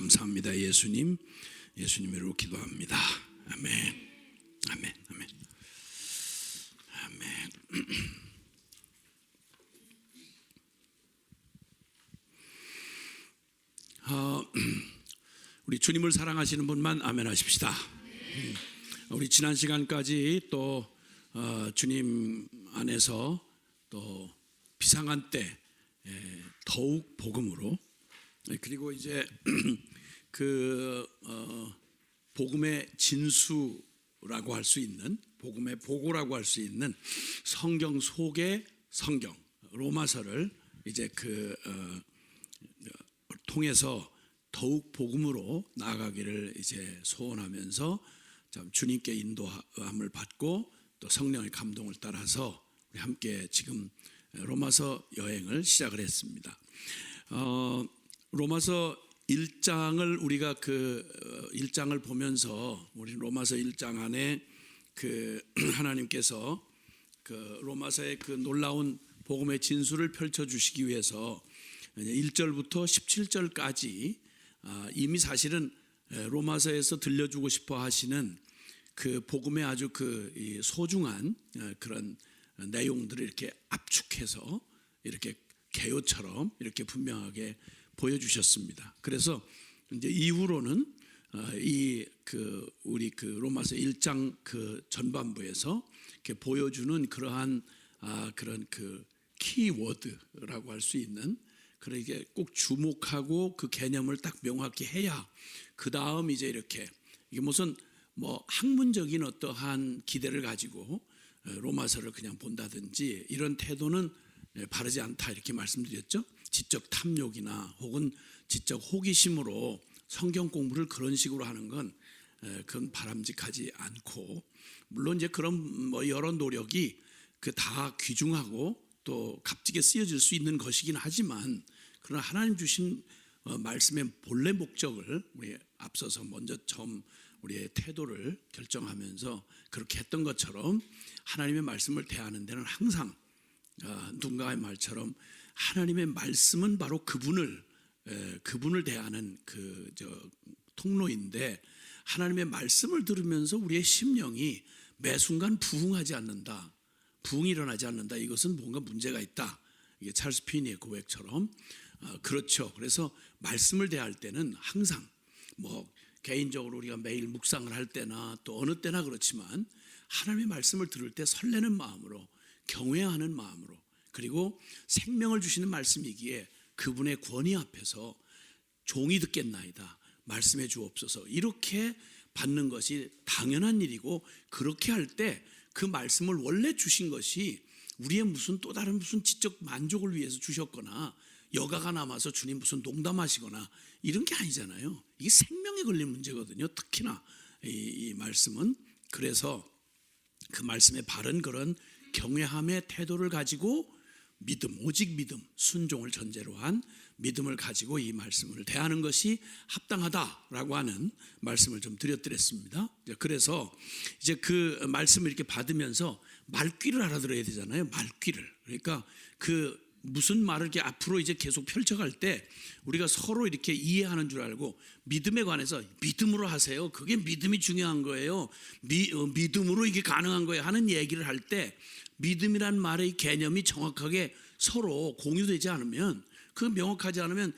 감사합니다. 예수님으로 기도합니다. 아멘. 아멘. 아멘. 아멘. 우리 주님을 사랑하시는 분만 아멘 하십시다. 우리 지난 시간까지 또 주님 안에서 또 비상한 때 더욱 복음으로, 그리고 이제 그 복음의 진수라고 할 수 있는, 복음의 보고라고 할 수 있는 성경 속의 성경 로마서를 이제 통해서 더욱 복음으로 나아가기를 이제 소원하면서 주님께 인도함을 받고 또 성령의 감동을 따라서 우리 함께 지금 로마서 여행을 시작을 했습니다. 로마서 1장을 우리가 1장을 보면서 우리 로마서 1장 안에 하나님께서 로마서의 놀라운 복음의 진수를 펼쳐 주시기 위해서 1절부터 17절까지 이미 사실은 로마서에서 들려주고 싶어 하시는 복음의 아주 소중한 그런 내용들을 이렇게 압축해서 이렇게 개요처럼 이렇게 분명하게 보여주셨습니다. 그래서 이제 이후로는 우리 로마서 1장 전반부에서 이렇게 보여주는 그러한 그런 키워드라고 할 수 있는, 그러게 꼭 주목하고 그 개념을 딱 명확히 해야 그 다음 이제 이렇게 이게 무슨 학문적인 어떠한 기대를 가지고 로마서를 그냥 본다든지 이런 태도는 바르지 않다 이렇게 말씀드렸죠. 지적 탐욕이나 혹은 지적 호기심으로 성경 공부를 그런 식으로 하는 건 그건 바람직하지 않고, 물론 이제 그런 여러 노력이 다 귀중하고 또 값지게 쓰여질 수 있는 것이긴 하지만, 그러나 하나님 주신 말씀의 본래 목적을 우리 앞서서 먼저 처음 우리의 태도를 결정하면서 그렇게 했던 것처럼 하나님의 말씀을 대하는 데는 항상 누군가의 말처럼 하나님의 말씀은 바로 그분을 대하는 통로인데, 하나님의 말씀을 들으면서 우리의 심령이 매 순간 부흥하지 않는다, 부흥이 일어나지 않는다, 이것은 뭔가 문제가 있다. 이게 찰스 피니의 고백처럼 그렇죠. 그래서 말씀을 대할 때는 항상 개인적으로 우리가 매일 묵상을 할 때나 또 어느 때나 그렇지만 하나님의 말씀을 들을 때 설레는 마음으로, 경외하는 마음으로, 그리고 생명을 주시는 말씀이기에 그분의 권위 앞에서 종이 듣겠나이다, 말씀해 주옵소서, 이렇게 받는 것이 당연한 일이고, 그렇게 할 때 그 말씀을 원래 주신 것이 우리의 또 다른 지적 만족을 위해서 주셨거나 여가가 남아서 주님 무슨 농담하시거나 이런 게 아니잖아요. 이게 생명에 걸린 문제거든요. 특히나 이 말씀은. 그래서 그 말씀의 바른 그런 경외함의 태도를 가지고 믿음, 오직 믿음, 순종을 전제로 한 믿음을 가지고 이 말씀을 대하는 것이 합당하다라고 하는 말씀을 좀 드렸습니다. 그래서 이제 그 말씀을 이렇게 받으면서 말귀를 알아들어야 되잖아요. 말귀를. 그러니까 무슨 말을 이렇게 앞으로 이제 계속 펼쳐갈 때 우리가 서로 이렇게 이해하는 줄 알고, 믿음에 관해서 믿음으로 하세요, 그게 믿음이 중요한 거예요, 믿음으로 이게 가능한 거예요 하는 얘기를 할 때 믿음이란 말의 개념이 정확하게 서로 공유되지 않으면, 명확하지 않으면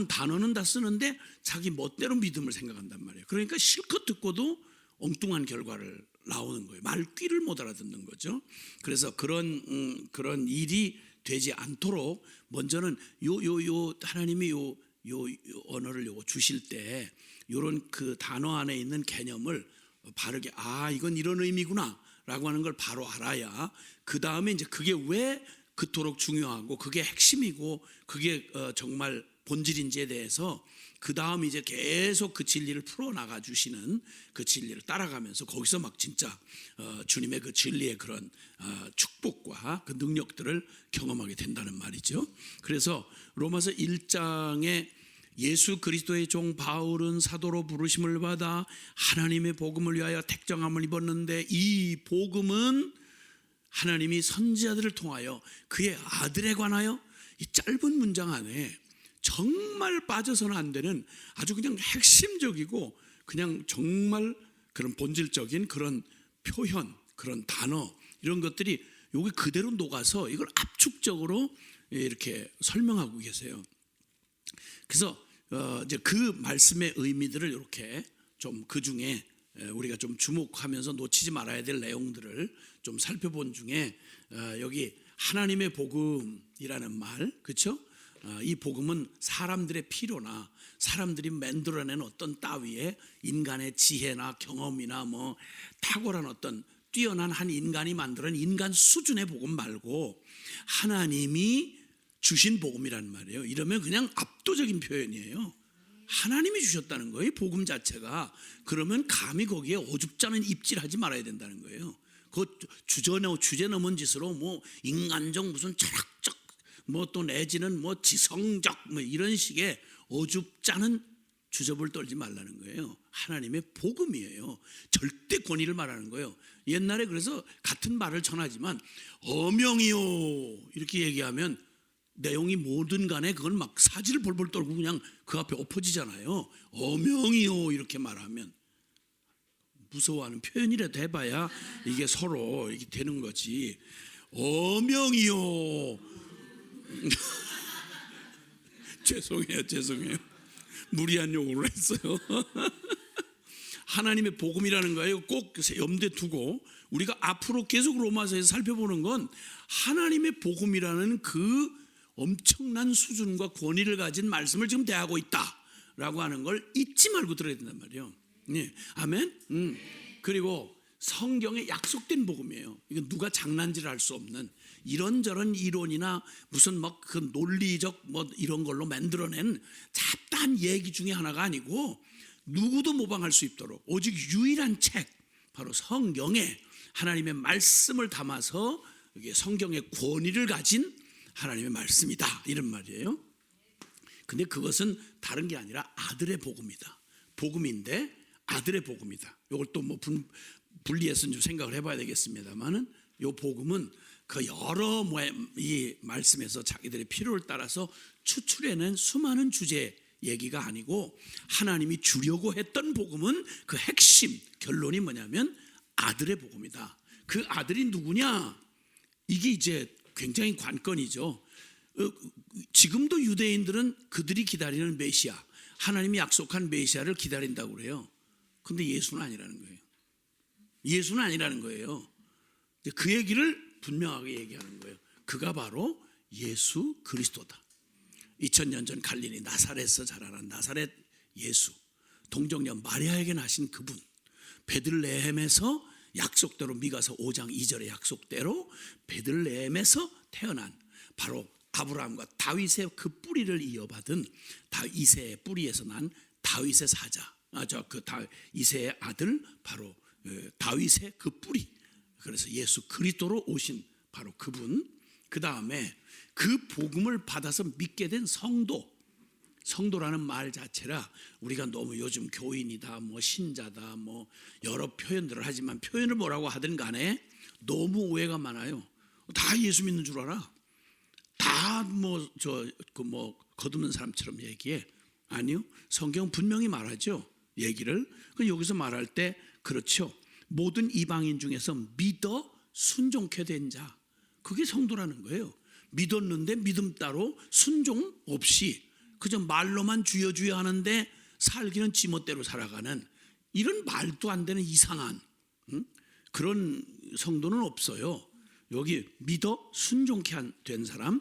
단어는 다 쓰는데 자기 멋대로 믿음을 생각한단 말이에요. 그러니까 실컷 듣고도 엉뚱한 결과를 나오는 거예요. 말귀를 못 알아듣는 거죠. 그래서 그런 일이 되지 않도록 먼저는 하나님이 요 언어를 주실 때 요런 단어 안에 있는 개념을 바르게 이건 이런 의미구나 라고 하는 걸 바로 알아야 그 다음에 이제 그게 왜 그토록 중요하고 그게 핵심이고 그게 정말 본질인지에 대해서 그 다음 이제 계속 그 진리를 풀어나가 주시는 그 진리를 따라가면서 거기서 진짜 주님의 그 진리의 그런 축복과 그 능력들을 경험하게 된다는 말이죠. 그래서 로마서 1장에 예수 그리스도의 종 바울은 사도로 부르심을 받아 하나님의 복음을 위하여 택정함을 입었는데, 이 복음은 하나님이 선지자들을 통하여 그의 아들에 관하여, 이 짧은 문장 안에 정말 빠져서는 안 되는 아주 그냥 핵심적이고 그냥 정말 그런 본질적인 그런 표현, 그런 단어 이런 것들이 여기 그대로 녹아서 이걸 압축적으로 이렇게 설명하고 계세요. 그래서 이제 그 말씀의 의미들을 이렇게 좀 그 중에 우리가 좀 주목하면서 놓치지 말아야 될 내용들을 좀 살펴본 중에 여기 하나님의 복음이라는 말, 그렇죠? 이 복음은 사람들의 필요나 사람들이 만들어낸 어떤 따위의 인간의 지혜나 경험이나 뭐 탁월한 어떤 뛰어난 한 인간이 만들어낸 인간 수준의 복음 말고 하나님이 주신 복음이란 말이에요. 이러면 그냥 압도적인 표현이에요. 하나님이 주셨다는 거예요, 복음 자체가. 그러면 감히 거기에 어줍잖은 입질하지 말아야 된다는 거예요. 그 주제 넘은 짓으로 뭐 인간적 무슨 철학적 뭐 또 내지는 뭐 지성적 뭐 이런 식의 어줍잖은 주접을 떨지 말라는 거예요. 하나님의 복음이에요. 절대 권위를 말하는 거예요. 옛날에 그래서 같은 말을 전하지만 어명이요 이렇게 얘기하면 내용이 뭐든 간에 그건 막 사지를 벌벌 떨고 그냥 그 앞에 엎어지잖아요. 어명이요 이렇게 말하면 무서워하는 표현이라도 해봐야 이게 서로 이게 되는 거지. 어명이요. 죄송해요. 무리한 용어를 했어요. 하나님의 복음이라는 거예요. 꼭 염두에 두고 우리가 앞으로 계속 로마서에서 살펴보는 건 하나님의 복음이라는 그 엄청난 수준과 권위를 가진 말씀을 지금 대하고 있다라고 하는 걸 잊지 말고 들어야 된단 말이에요. 네. 아멘. 그리고 성경에 약속된 복음이에요. 이건 누가 장난질을 할 수 없는 이런저런 이론이나 무슨 막 그 논리적 뭐 이런 걸로 만들어낸 잡다한 얘기 중에 하나가 아니고 누구도 모방할 수 있도록 오직 유일한 책 바로 성경에 하나님의 말씀을 담아서 이게 성경의 권위를 가진 하나님의 말씀이다 이런 말이에요. 근데 그것은 다른 게 아니라 아들의 복음이다. 복음인데 아들의 복음이다. 이걸 또 뭐 분리해서 좀 생각을 해봐야 되겠습니다만은 이 복음은 그 여러 이 말씀에서 자기들의 필요를 따라서 추출해낸 수많은 주제 얘기가 아니고 하나님이 주려고 했던 복음은 그 핵심 결론이 뭐냐면 아들의 복음이다. 그 아들이 누구냐? 이게 이제 굉장히 관건이죠. 지금도 유대인들은 그들이 기다리는 메시아, 하나님이 약속한 메시아를 기다린다고 그래요. 근데 예수는 아니라는 거예요. 예수는 아니라는 거예요. 그 얘기를 분명하게 얘기하는 거예요. 그가 바로 예수 그리스도다. 2000년 전 갈릴리 나사렛에서 자라난 나사렛 예수, 동정녀 마리아에게 나신 그분, 베들레헴에서 약속대로 미가서 5장 2절의 약속대로 베들레헴에서 태어난 바로 아브라함과 다윗의 그 뿌리를 이어받은 이새의 뿌리에서 난 다윗의 사자, 그 이새의 아들 바로 다윗의 그 뿌리. 그래서 예수 그리스도로 오신 바로 그분. 그 다음에 그 복음을 받아서 믿게 된 성도라는 말 자체라 우리가 너무 요즘 교인이다 뭐 신자다 뭐 여러 표현들을 하지만 표현을 뭐라고 하든 간에 너무 오해가 많아요. 다 예수 믿는 줄 알아. 다 뭐 거듭는 사람처럼 얘기해. 아니요, 성경 분명히 말하죠. 얘기를. 여기서 말할 때 그렇죠. 모든 이방인 중에서 믿어 순종케 된 자, 그게 성도라는 거예요. 믿었는데 믿음 따로 순종 없이 그저 말로만 주여 주여 하는데 살기는 지멋대로 살아가는 이런 말도 안 되는 이상한 그런 성도는 없어요. 여기 믿어 순종케 된 사람,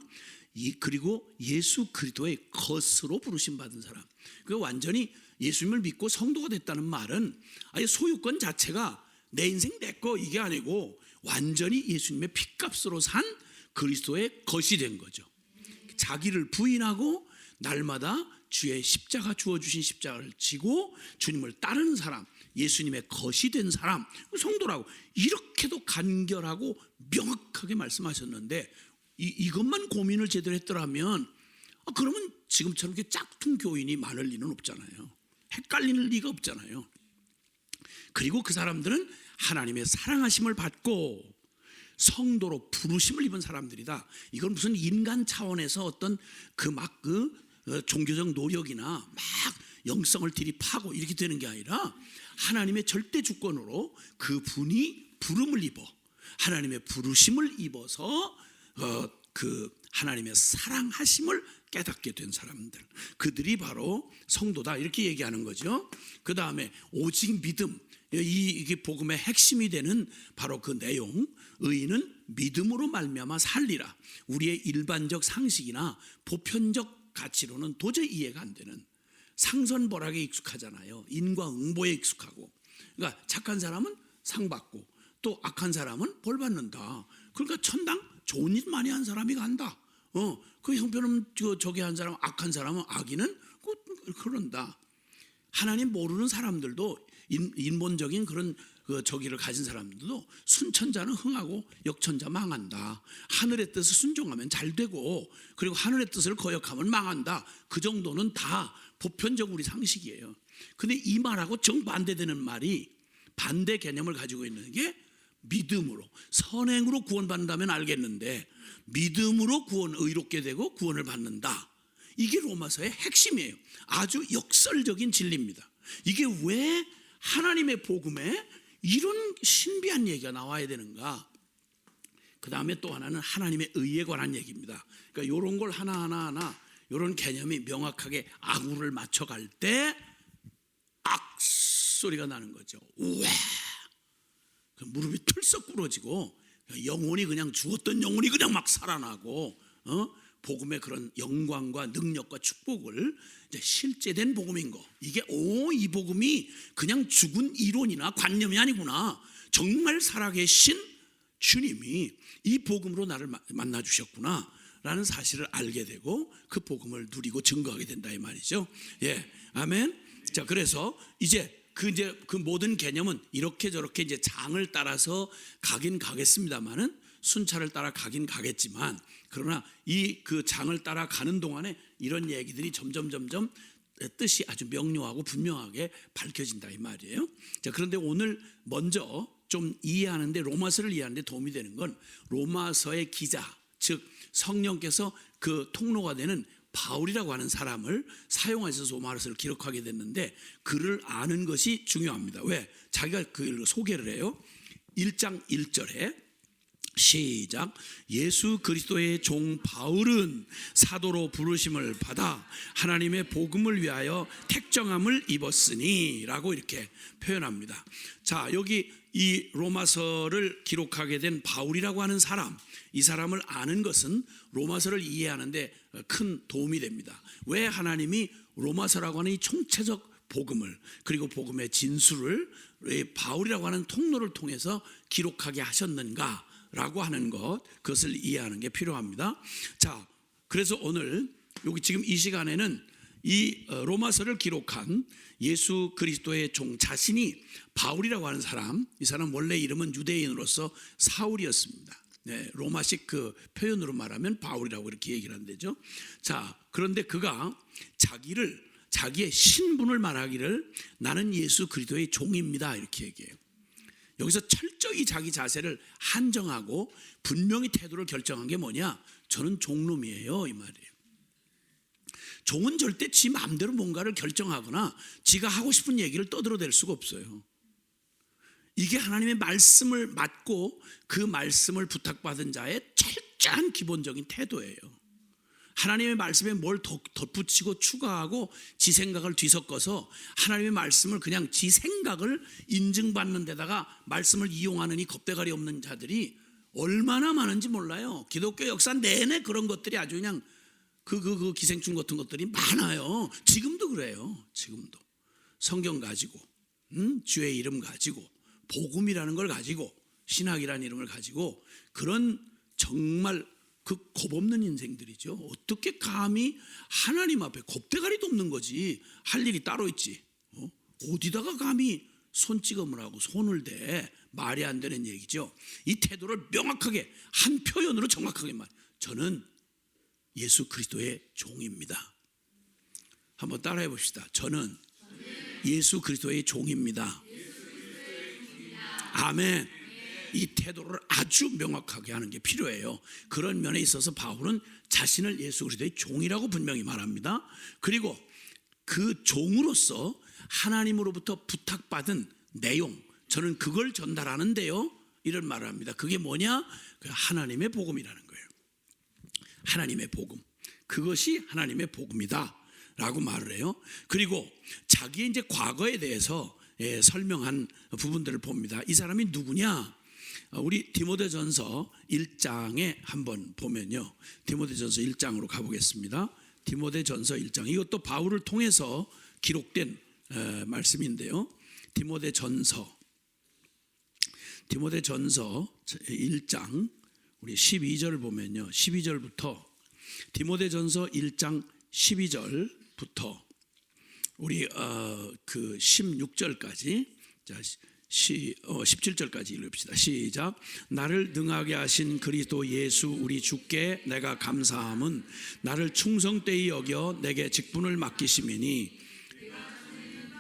그리고 예수 그리스도의 것으로 부르심 받은 사람. 그 완전히 예수님을 믿고 성도가 됐다는 말은 아예 소유권 자체가 내 인생 내 거 이게 아니고 완전히 예수님의 핏값으로 산 그리스도의 것이 된 거죠. 자기를 부인하고 날마다 주의 십자가 주어주신 십자가를 지고 주님을 따르는 사람, 예수님의 것이 된 사람, 성도라고 이렇게도 간결하고 명확하게 말씀하셨는데 이것만 고민을 제대로 했더라면 그러면 지금처럼 이렇게 짝퉁 교인이 많을 리는 없잖아요. 헷갈리는 리가 없잖아요. 그리고 그 사람들은 하나님의 사랑하심을 받고 성도로 부르심을 입은 사람들이다. 이건 무슨 인간 차원에서 어떤 종교적 노력이나 막 영성을 들이파고 이렇게 되는 게 아니라 하나님의 절대 주권으로 그분이 부름을 입어 하나님의 부르심을 입어서 그 하나님의 사랑하심을 깨닫게 된 사람들, 그들이 바로 성도다 이렇게 얘기하는 거죠. 그 다음에 오직 믿음, 이게 복음의 핵심이 되는 바로 그 내용, 의인은 믿음으로 말미암아 살리라. 우리의 일반적 상식이나 보편적 가치로는 도저히 이해가 안 되는, 상선벌하게 익숙하잖아요. 인과응보에 익숙하고, 그러니까 착한 사람은 상 받고 또 악한 사람은 벌 받는다. 그러니까 천당 좋은 일 많이 한 사람이 간다. 그 형편은 저기 한 사람, 악한 사람은 악인은 그런다. 하나님 모르는 사람들도, 인본적인 그런 저기를 가진 사람들도 순천자는 흥하고 역천자 망한다. 하늘의 뜻을 순종하면 잘 되고, 그리고 하늘의 뜻을 거역하면 망한다. 그 정도는 다 보편적 우리 상식이에요. 근데 이 말하고 정반대되는 말이, 반대 개념을 가지고 있는 게 믿음으로, 선행으로 구원받는다면 알겠는데 믿음으로 의롭게 되고 구원을 받는다. 이게 로마서의 핵심이에요. 아주 역설적인 진리입니다. 이게 왜 하나님의 복음에 이런 신비한 얘기가 나와야 되는가? 그 다음에 또 하나는 하나님의 의에 관한 얘기입니다. 그러니까 이런 걸 하나하나 이런 개념이 명확하게 아구를 맞춰갈 때 악 소리가 나는 거죠. 우와! 무릎이 털썩 부러지고 영혼이, 그냥 죽었던 영혼이 그냥 막 살아나고, 복음의 그런 영광과 능력과 축복을 이제 실제된 복음인 거. 이게 이 복음이 그냥 죽은 이론이나 관념이 아니구나. 정말 살아계신 주님이 이 복음으로 나를 만나 주셨구나 라는 사실을 알게 되고 그 복음을 누리고 증거하게 된다 이 말이죠. 예, 아멘. 자, 그래서 이제 그 모든 개념은 이렇게 저렇게 이제 장을 따라서 가긴 가겠습니다만은, 순찰을 따라 가긴 가겠지만, 그러나 이 그 장을 따라 가는 동안에 이런 얘기들이 점점 뜻이 아주 명료하고 분명하게 밝혀진다 이 말이에요. 자, 그런데 오늘 먼저 좀 이해하는데, 로마서를 이해하는데 도움이 되는 건 로마서의 기자, 즉 성령께서 그 통로가 되는 바울이라고 하는 사람을 사용하셔서 로마서를 기록하게 됐는데, 그를 아는 것이 중요합니다. 왜? 자기가 그 소개를 해요. 1장 1절에 시작. 예수 그리스도의 종 바울은 사도로 부르심을 받아 하나님의 복음을 위하여 택정함을 입었으니 라고 이렇게 표현합니다. 자, 여기 이 로마서를 기록하게 된 바울이라고 하는 사람, 이 사람을 아는 것은 로마서를 이해하는데 큰 도움이 됩니다. 왜 하나님이 로마서라고 하는 이 총체적 복음을, 그리고 복음의 진수를 바울이라고 하는 통로를 통해서 기록하게 하셨는가라고 하는 것, 그것을 이해하는 게 필요합니다. 자, 그래서 오늘 여기 지금 이 시간에는 이 로마서를 기록한 예수 그리스도의 종 자신이 바울이라고 하는 사람, 이 사람 원래 이름은 유대인으로서 사울이었습니다. 네, 로마식 그 표현으로 말하면 바울이라고 이렇게 얘기를 한대죠. 자, 그런데 그가 자기의 신분을 말하기를 나는 예수 그리스도의 종입니다 이렇게 얘기해요. 여기서 철저히 자기 자세를 한정하고 분명히 태도를 결정한 게 뭐냐? 저는 종놈이에요 이 말이에요. 종은 절대 지 마음대로 뭔가를 결정하거나 지가 하고 싶은 얘기를 떠들어댈 수가 없어요. 이게 하나님의 말씀을 맡고 그 말씀을 부탁받은 자의 철저한 기본적인 태도예요. 하나님의 말씀에 뭘 덧붙이고 추가하고 지 생각을 뒤섞어서 하나님의 말씀을 그냥 지 생각을 인증받는 데다가 말씀을 이용하는 이 겁대가리 없는 자들이 얼마나 많은지 몰라요. 기독교 역사 내내 그런 것들이 아주 그냥 그 기생충 같은 것들이 많아요. 지금도 그래요. 지금도 성경 가지고 주의 이름 가지고 복음이라는 걸 가지고 신학이라는 이름을 가지고 그런 정말 그 겁없는 인생들이죠. 어떻게 감히 하나님 앞에 겁대가리도 없는 거지. 할 일이 따로 있지. 어디다가 감히 손찌검을 하고 손을 대. 말이 안 되는 얘기죠. 이 태도를 명확하게 한 표현으로 정확하게 말. 저는 예수 그리스도의 종입니다. 한번 따라해 봅시다. 저는 예수 그리스도의 종입니다. 아멘. 이 태도를 아주 명확하게 하는 게 필요해요. 그런 면에 있어서 바울은 자신을 예수 그리스도의 종이라고 분명히 말합니다. 그리고 그 종으로서 하나님으로부터 부탁받은 내용, 저는 그걸 전달하는데요, 이런 말을 합니다. 그게 뭐냐? 하나님의 복음이라는 거예요. 하나님의 복음, 그것이 하나님의 복음이다 라고 말을 해요. 그리고 자기의 이제 과거에 대해서 설명한 부분들을 봅니다. 이 사람이 누구냐? 우리 디모데전서 1장에 한번 보면요, 디모데전서 1장으로 가보겠습니다. 디모데전서 1장, 이것도 바울을 통해서 기록된 말씀인데요. 디모데전서 1장 우리 12절을 보면요, 12절부터 디모데전서 1장 12절부터 우리 그 16절까지, 자 17절까지 읽읍시다. 시작. 나를 능하게 하신 그리스도 예수 우리 주께 내가 감사함은 나를 충성되이 여겨 내게 직분을 맡기심이니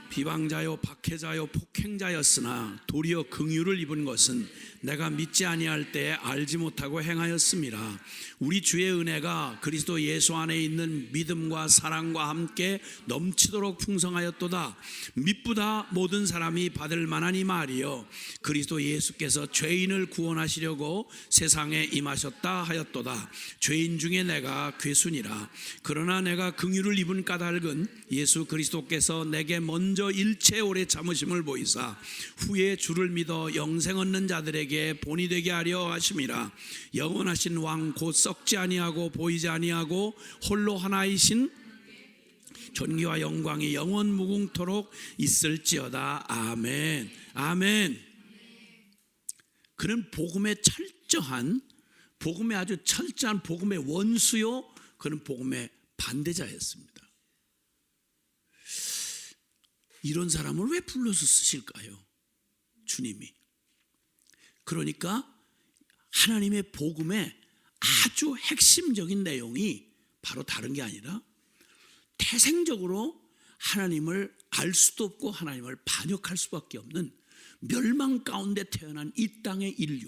비방자요 박해자요 폭행자였으나 도리어 긍휼을 입은 것은 내가 믿지 아니할 때 알지 못하고 행하였음이라. 우리 주의 은혜가 그리스도 예수 안에 있는 믿음과 사랑과 함께 넘치도록 풍성하였도다. 미쁘다 모든 사람이 받을 만한 이 말이요 그리스도 예수께서 죄인을 구원하시려고 세상에 임하셨다 하였도다. 죄인 중에 내가 괴순이라. 그러나 내가 긍휼을 입은 까닭은 예수 그리스도께서 내게 먼저 일체 오래 참으심을 보이사 후에 주를 믿어 영생 얻는 자들에게 본이 되게 하려 하심이라. 영원하신 왕 곧 썩지 아니하고 보이지 아니하고 홀로 하나이신 존귀와 영광이 영원 무궁토록 있을지어다. 아멘. 아멘. 그는 복음의 철저한, 복음의 아주 철저한 복음의 원수요, 그는 복음의 반대자였습니다. 이런 사람을 왜 불러서 쓰실까요? 주님이. 그러니까 하나님의 복음의 아주 핵심적인 내용이 바로 다른 게 아니라 태생적으로 하나님을 알 수도 없고 하나님을 반역할 수밖에 없는 멸망 가운데 태어난 이 땅의 인류,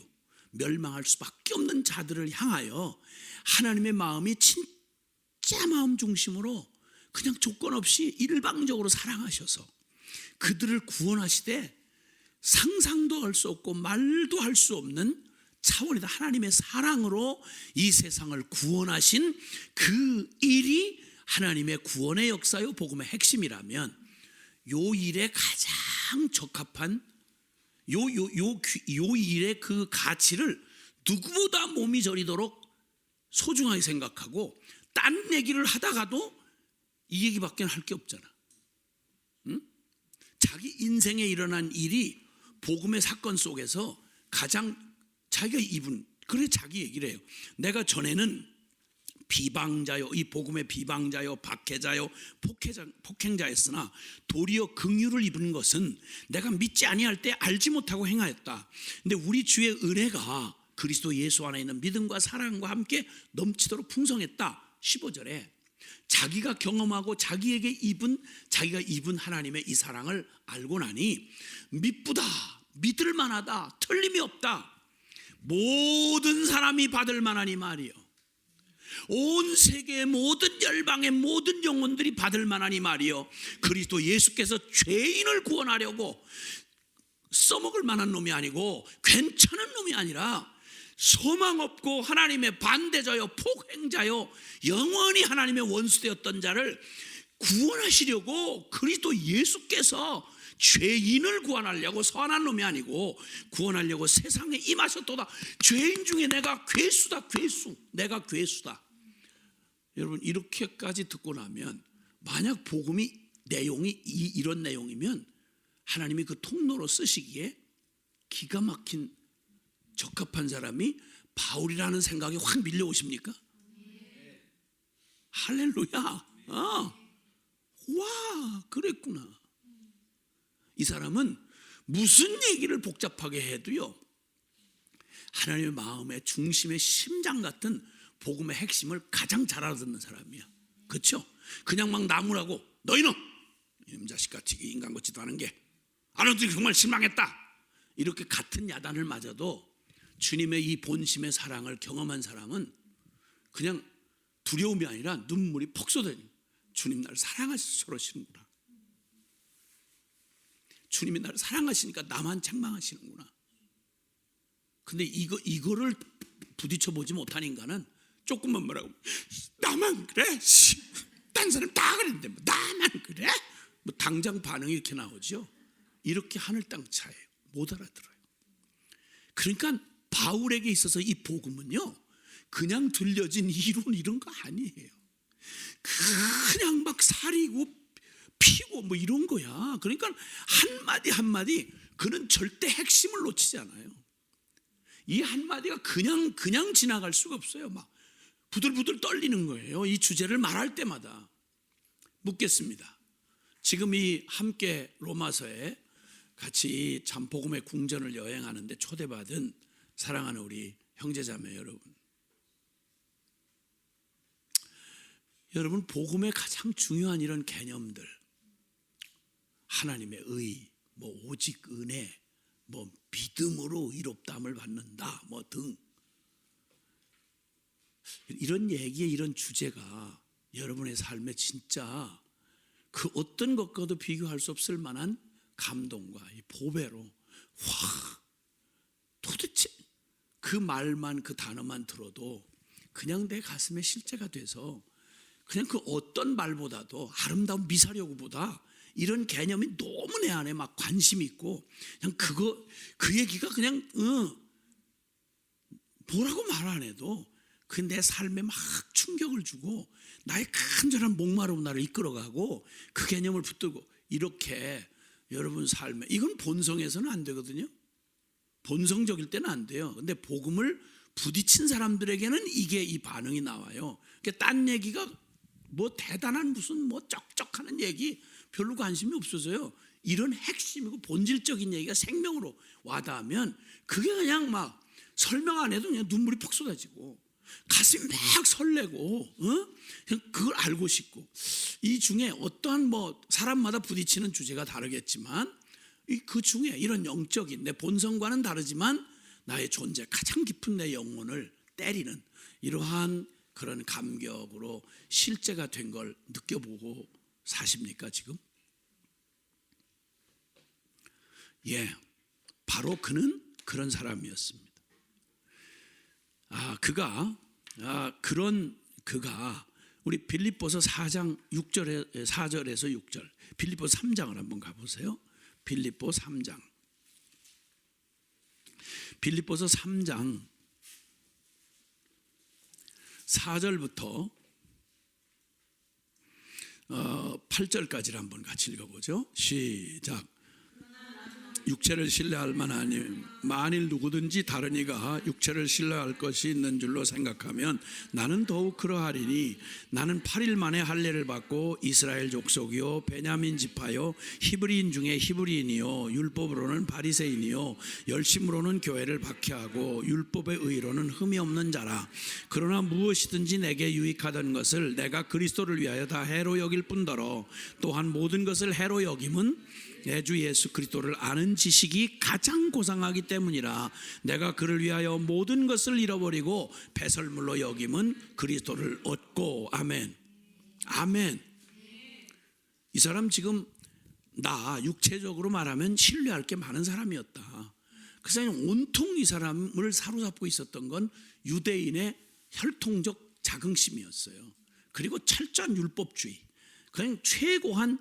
멸망할 수밖에 없는 자들을 향하여 하나님의 마음이 진짜 마음 중심으로 그냥 조건 없이 일방적으로 사랑하셔서 그들을 구원하시되 상상도 할 수 없고 말도 할 수 없는 차원이다. 하나님의 사랑으로 이 세상을 구원하신 그 일이 하나님의 구원의 역사요 복음의 핵심이라면, 요 일에 가장 적합한 요 일의 그 가치를 누구보다 몸이 저리도록 소중하게 생각하고 딴 얘기를 하다가도 이 얘기밖에 할 게 없잖아. 응? 자기 인생에 일어난 일이 복음의 사건 속에서 가장 자기가 입은, 그래 자기 얘기를 해요. 내가 전에는 비방자요, 이 복음의 비방자요 박해자요 폭행자였으나 도리어 긍휼을 입은 것은 내가 믿지 아니할 때 알지 못하고 행하였다. 근데 우리 주의 은혜가 그리스도 예수 안에 있는 믿음과 사랑과 함께 넘치도록 풍성했다. 15절에 자기가 경험하고 자기가 입은 하나님의 이 사랑을 알고 나니 미쁘다, 믿을 만하다, 틀림이 없다. 모든 사람이 받을 만한 이 말이요, 온 세계의 모든 열방의 모든 영혼들이 받을 만한 이 말이요, 그리스도 예수께서 죄인을 구원하려고 써먹을 만한 놈이 아니고 괜찮은 놈이 아니라 소망 없고 하나님의 반대자요 폭행자요 영원히 하나님의 원수되었던 자를 구원하시려고 그리스도 예수께서 죄인을 구원하려고 선한 놈이 아니고 구원하려고 세상에 임하셨도다. 죄인 중에 내가 괴수다. 괴수, 내가 괴수다. 여러분, 이렇게까지 듣고 나면 만약 복음이 내용이 이런 내용이면 하나님이 그 통로로 쓰시기에 기가 막힌 적합한 사람이 바울이라는 생각이 확 밀려오십니까? 할렐루야. 와, 그랬구나. 이 사람은 무슨 얘기를 복잡하게 해도요, 하나님의 마음의 중심의 심장 같은 복음의 핵심을 가장 잘 알아듣는 사람이야. 그렇죠? 그냥 막 나무라고 너희는 이놈 자식같이 인간 같지도 않은 게, 아 너희들이 정말 실망했다, 이렇게 같은 야단을 맞아도 주님의 이 본심의 사랑을 경험한 사람은 그냥 두려움이 아니라 눈물이 퍽 쏟아져요. 주님 나를 사랑하셔서 저러시는구나. 주님이 나를 사랑하시니까 나만 책망하시는구나. 근데 이거를 부딪혀 보지 못한 인간은 조금만 뭐라고, 나만 그래? 딴 사람 다 그랬는데 뭐 나만 그래? 뭐 당장 반응이 이렇게 나오죠. 이렇게 하늘 땅 차이에요. 못 알아들어요. 그러니까 바울에게 있어서 이 복음은요, 그냥 들려진 이론 이런 거 아니에요. 그냥 막 사리고 피고 뭐 이런 거야. 그러니까 한마디 한마디 그는 절대 핵심을 놓치지 않아요. 이 한마디가 그냥 지나갈 수가 없어요. 막 부들부들 떨리는 거예요. 이 주제를 말할 때마다. 묻겠습니다. 지금 이 함께 로마서에 같이 참 복음의 궁전을 여행하는데 초대받은 사랑하는 우리 형제자매 여러분, 복음의 가장 중요한 이런 개념들, 하나님의 의, 뭐 오직 은혜, 뭐 믿음으로 의롭다함을 받는다, 뭐 등 이런 얘기에 이런 주제가 여러분의 삶에 진짜 그 어떤 것과도 비교할 수 없을 만한 감동과 이 보배로, 와, 도대체 그 말만, 그 단어만 들어도 그냥 내 가슴에 실제가 돼서 그냥 그 어떤 말보다도 아름다운 미사여구보다 이런 개념이 너무 내 안에 막 관심이 있고, 그냥 그 얘기가 그냥 뭐라고 말 안 해도 그 내 삶에 막 충격을 주고 나의 간절한 목마름으로 나를 이끌어가고 그 개념을 붙들고, 이렇게 여러분 삶에, 이건 본성에서는 안 되거든요. 본성적일 때는 안 돼요. 근데 복음을 부딪힌 사람들에게는 이게 이 반응이 나와요. 그러니까 딴 얘기가 뭐 대단한 무슨 뭐 쩍쩍하는 얘기 별로 관심이 없어서요. 이런 핵심이고 본질적인 얘기가 생명으로 와닿으면 그게 그냥 막 설명 안 해도 그냥 눈물이 퍽 쏟아지고 가슴이 막 설레고, 그냥 그걸 알고 싶고, 이 중에 어떠한 뭐 사람마다 부딪히는 주제가 다르겠지만 그 중에 이런 영적인 내 본성과는 다르지만 나의 존재, 가장 깊은 내 영혼을 때리는 이러한 그런 감격으로 실제가 된 걸 느껴보고 사십니까 지금? 예, 바로 그는 그런 사람이었습니다. 그가 우리 빌립보서 4장 4절에서 6절, 빌립보서 3장을 한번 가보세요. 빌립보서 3장 4절부터 8절까지를 한번 같이 읽어보죠. 시작. 육체를 신뢰할 만하니 만일 누구든지 다른 이가 육체를 신뢰할 것이 있는 줄로 생각하면 나는 더욱 그러하리니, 나는 8일 만에 할례를 받고 이스라엘 족속이요 베냐민 지파요 히브리인 중에 히브리인이요 율법으로는 바리새인이요 열심으로는 교회를 박해하고 율법의 의로는 흠이 없는 자라. 그러나 무엇이든지 내게 유익하던 것을 내가 그리스도를 위하여 다 해로 여길 뿐더러 또한 모든 것을 해로 여김은 내 주 예수 그리스도를 아는 지식이 가장 고상하기 때문이라. 내가 그를 위하여 모든 것을 잃어버리고 배설물로 여김은 그리스도를 얻고. 아멘. 아멘. 이 사람 지금 나 육체적으로 말하면 신뢰할 게 많은 사람이었다. 그래서 온통 이 사람을 사로잡고 있었던 건 유대인의 혈통적 자긍심이었어요. 그리고 철저한 율법주의, 그냥 최고한,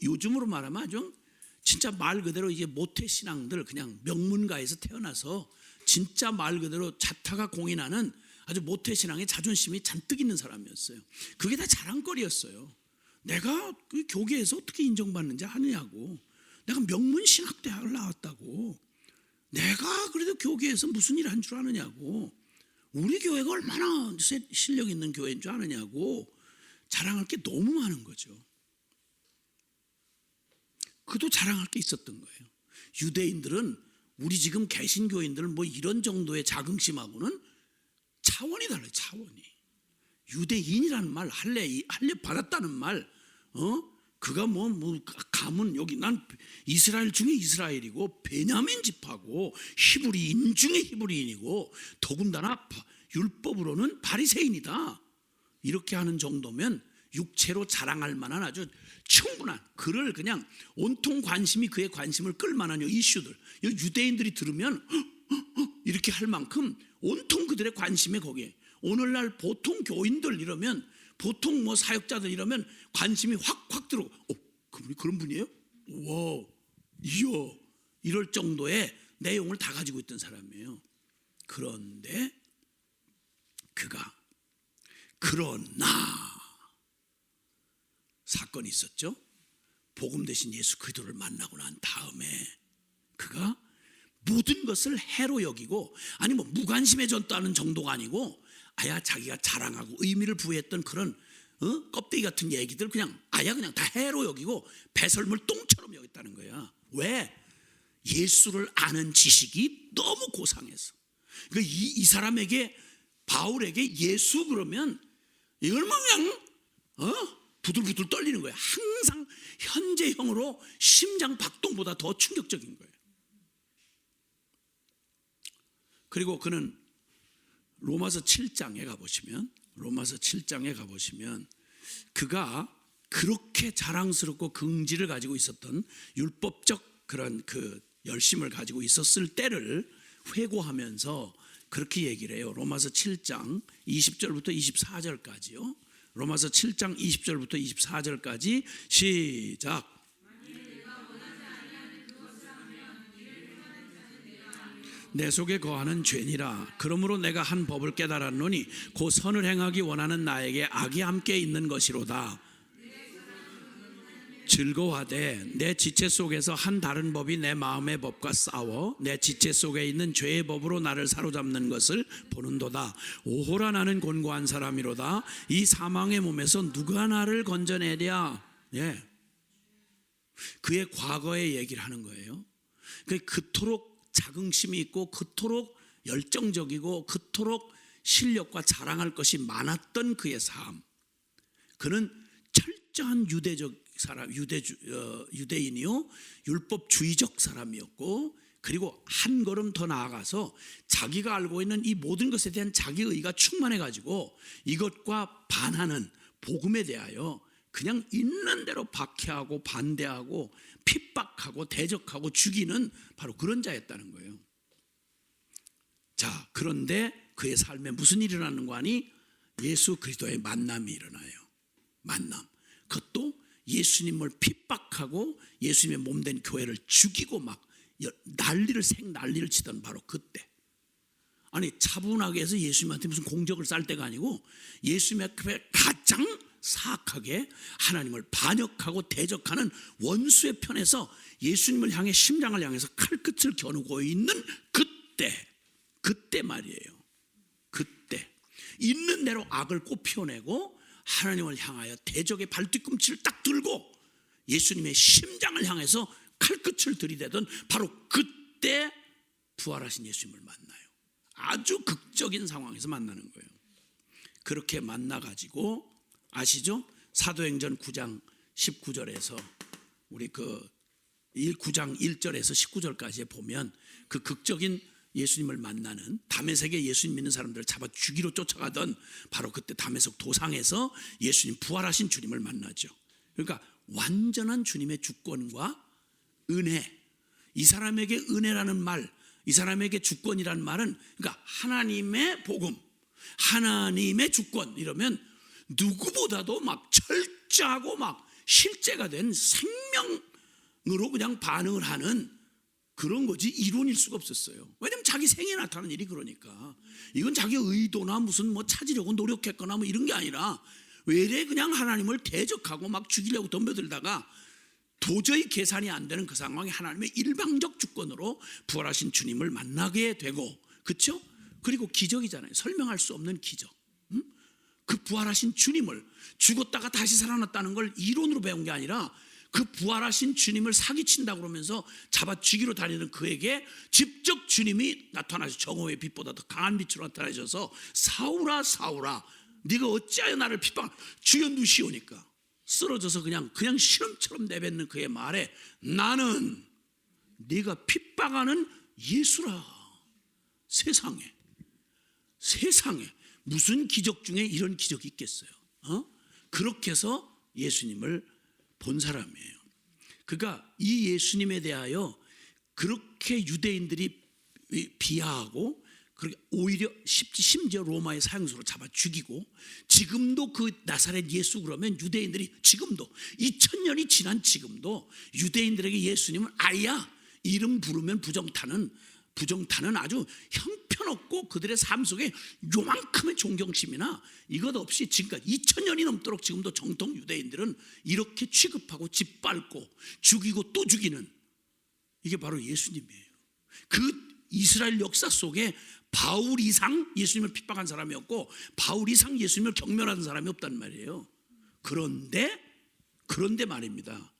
요즘으로 말하면 아주 진짜 말 그대로 이제 모태신앙들, 그냥 명문가에서 태어나서 진짜 말 그대로 자타가 공인하는 아주 모태신앙의 자존심이 잔뜩 있는 사람이었어요. 그게 다 자랑거리였어요. 내가 그 교계에서 어떻게 인정받는지 아느냐고, 내가 명문신학대학을 나왔다고, 내가 그래도 교계에서 무슨 일 한 줄 아느냐고, 우리 교회가 얼마나 실력 있는 교회인 줄 아느냐고 자랑할 게 너무 많은 거죠. 그도 자랑할 게 있었던 거예요. 유대인들은, 우리 지금 개신교인들은 뭐 이런 정도의 자긍심하고는 차원이 달라요. 차원이. 유대인이라는 말, 할례 받았다는 말, 그가 가문 여기 난 이스라엘 중에 이스라엘이고 베냐민 지파고 히브리인 중에 히브리인이고 더군다나 율법으로는 바리새인이다. 이렇게 하는 정도면 육체로 자랑할 만한 아주 충분한 그를 그냥 온통 관심이 그의 관심을 끌 만한 이슈들 유대인들이 들으면 이렇게 할 만큼 온통 그들의 관심이 거기에 오늘날 보통 교인들 이러면 보통 사역자들 이러면 관심이 확 들어오고 그분이 그런 분이에요? 와 이야 이럴 정도의 내용을 다 가지고 있던 사람이에요. 그런데 그러나 사건이 있었죠. 복음 대신 예수 그리스도를 만나고 난 다음에 그가 모든 것을 해로 여기고 아니 무관심해졌다는 정도가 아니고 자기가 자랑하고 의미를 부여했던 그런 껍데기 같은 얘기들 그냥 다 해로 여기고 배설물 똥처럼 여겼다는 거야. 왜? 예수를 아는 지식이 너무 고상해서. 그러니까 이 사람에게 바울에게 예수 그러면 얼마나 그냥 부들부들 떨리는 거예요. 항상 현재형으로 심장 박동보다 더 충격적인 거예요. 그리고 그는 로마서 7장에 가보시면 그가 그렇게 자랑스럽고 긍지를 가지고 있었던 율법적 그런 그 열심을 가지고 있었을 때를 회고하면서 그렇게 얘기를 해요. 로마서 7장 20절부터 24절까지요. 로마서 7장 20절부터 24절까지 시작. 내 속에 거하는 죄니라. 그러므로 내가 한 법을 깨달았노니 곧 선을 행하기 원하는 나에게 악이 함께 있는 것이로다. 즐거워하되 내 지체 속에서 한 다른 법이 내 마음의 법과 싸워 내 지체 속에 있는 죄의 법으로 나를 사로잡는 것을 보는도다. 오호라 나는 곤고한 사람이로다. 이 사망의 몸에서 누가 나를 건져내랴. 그의 과거의 얘기를 하는 거예요. 그토록 자긍심이 있고 그토록 열정적이고 그토록 실력과 자랑할 것이 많았던 그의 삶. 그는 철저한 유대인이요 율법주의적 사람이었고 그리고 한 걸음 더 나아가서 자기가 알고 있는 이 모든 것에 대한 자기의가 충만해가지고 이것과 반하는 복음에 대하여 그냥 있는 대로 박해하고 반대하고 핍박하고 대적하고 죽이는 바로 그런 자였다는 거예요. 자, 그런데 그의 삶에 무슨 일이 일어나는 거 아니? 예수 그리스도의 만남이 일어나요. 만남. 그것도 예수님을 핍박하고 예수님의 몸된 교회를 죽이고 막 난리를 치던 바로 그때. 아니 차분하게 해서 예수님한테 무슨 공적을 쌓을 때가 아니고 예수님 앞에 가장 사악하게 하나님을 반역하고 대적하는 원수의 편에서 예수님을 향해 심장을 향해서 칼끝을 겨누고 있는 그때 말이에요. 그때 있는 대로 악을 꽃피워내고 하나님을 향하여 대적의 발뒤꿈치를 딱 들고 예수님의 심장을 향해서 칼끝을 들이대던 바로 그때 부활하신 예수님을 만나요. 아주 극적인 상황에서 만나는 거예요. 그렇게 만나가지고 아시죠? 사도행전 9장 19절에서 우리 9장 1절에서 19절까지 보면 그 극적인 예수님을 만나는 다메섹에 예수님 믿는 사람들을 잡아 죽이러 쫓아가던 바로 그때 다메섹 도상에서 예수님 부활하신 주님을 만나죠. 그러니까 완전한 주님의 주권과 은혜. 이 사람에게 은혜라는 말, 이 사람에게 주권이라는 말은 그러니까 하나님의 복음, 하나님의 주권 이러면 누구보다도 막 철저하고 막 실제가 된 생명으로 그냥 반응을 하는 그런 거지 이론일 수가 없었어요. 왜냐면 자기 생에 나타나는 일이 그러니까. 이건 자기 의도나 무슨 찾으려고 노력했거나 이런 게 아니라 외래 그냥 하나님을 대적하고 막 죽이려고 덤벼들다가 도저히 계산이 안 되는 그 상황에 하나님의 일방적 주권으로 부활하신 주님을 만나게 되고, 그렇죠? 그리고 기적이잖아요. 설명할 수 없는 기적. 그 부활하신 주님을 죽었다가 다시 살아났다는 걸 이론으로 배운 게 아니라 그 부활하신 주님을 사기친다고 그러면서 잡아 죽이러 다니는 그에게 직접 주님이 나타나셔서 정오의 빛보다 더 강한 빛으로 나타나셔서 사울아 사울아 네가 어찌하여 나를 핍박 주여 누시오니까 쓰러져서 그냥 시름처럼 내뱉는 그의 말에 나는 네가 핍박하는 예수라. 세상에 무슨 기적 중에 이런 기적이 있겠어요? 그렇게 해서 예수님을 본 사람이에요. 그러니까 이 예수님에 대하여 그렇게 유대인들이 비하하고 오히려 심지어 로마의 사형수로 잡아 죽이고, 지금도 그 나사렛 예수 그러면 유대인들이 지금도 2000년이 지난 지금도 유대인들에게 예수님은 아야, 이름 부르면 부정타는 아주 형편없고 그들의 삶 속에 요만큼의 존경심이나 이것 없이 지금까지 2000년이 넘도록 지금도 정통 유대인들은 이렇게 취급하고 짓밟고 죽이고 또 죽이는, 이게 바로 예수님이에요. 그 이스라엘 역사 속에 바울 이상 예수님을 핍박한 사람이 없고 바울 이상 예수님을 경멸하는 사람이 없단 말이에요. 그런데 말입니다,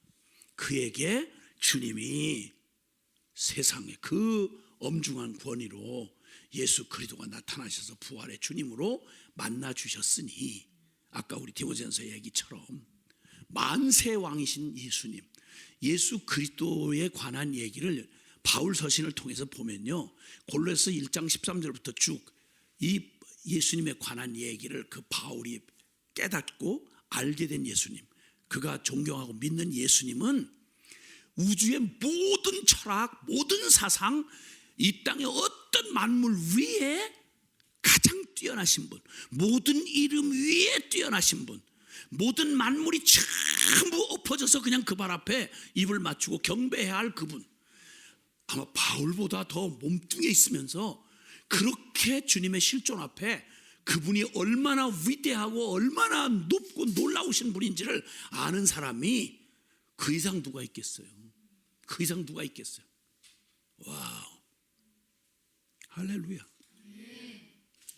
그에게 주님이 세상에 그 엄중한 권위로 예수 그리스도가 나타나셔서 부활의 주님으로 만나 주셨으니, 아까 우리 디모데전서 얘기처럼 만세 왕이신 예수님, 예수 그리스도에 관한 얘기를 바울 서신을 통해서 보면요, 골로새 1장 13절부터 쭉 이 예수님에 관한 얘기를 그 바울이 깨닫고 알게 된 예수님, 그가 존경하고 믿는 예수님은 우주의 모든 철학, 모든 사상, 이 땅의 어떤 만물 위에 가장 뛰어나신 분, 모든 이름 위에 뛰어나신 분, 모든 만물이 전부 엎어져서 그냥 그 발 앞에 입을 맞추고 경배해야 할 그분, 아마 바울보다 더 몸뚱에 있으면서 그렇게 주님의 실존 앞에 그분이 얼마나 위대하고 얼마나 높고 놀라우신 분인지를 아는 사람이 그 이상 누가 있겠어요? 그 이상 누가 있겠어요? 와우, 할렐루야.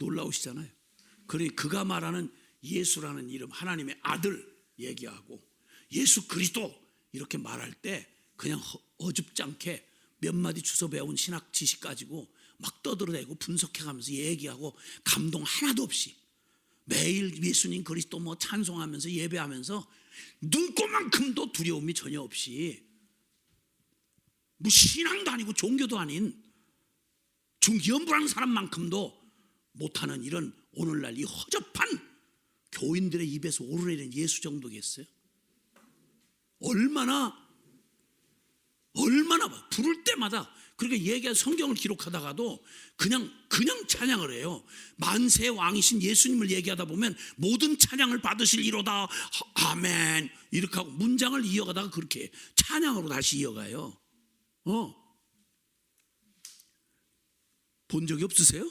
놀라우시잖아요. 그러니 그가 말하는 예수라는 이름, 하나님의 아들 얘기하고 예수 그리스도 이렇게 말할 때 그냥 어줍지 않게 몇 마디 주워 배운 신학 지식 가지고 막 떠들어대고 분석해가면서 얘기하고 감동 하나도 없이 매일 예수님 그리스도 뭐 찬송하면서 예배하면서 눈꼽만큼도 두려움이 전혀 없이, 뭐 신앙도 아니고 종교도 아닌 중기연부라는 사람만큼도 못하는 이런 오늘날 이 허접한 교인들의 입에서 오르내리는 예수 정도겠어요? 얼마나 부를 때마다, 그러니까 얘기한 성경을 기록하다가도 그냥 찬양을 해요. 만세 왕이신 예수님을 얘기하다 보면 모든 찬양을 받으실이로다 아멘 이렇게 하고 문장을 이어가다가 그렇게 찬양으로 다시 이어가요. 본 적이 없으세요?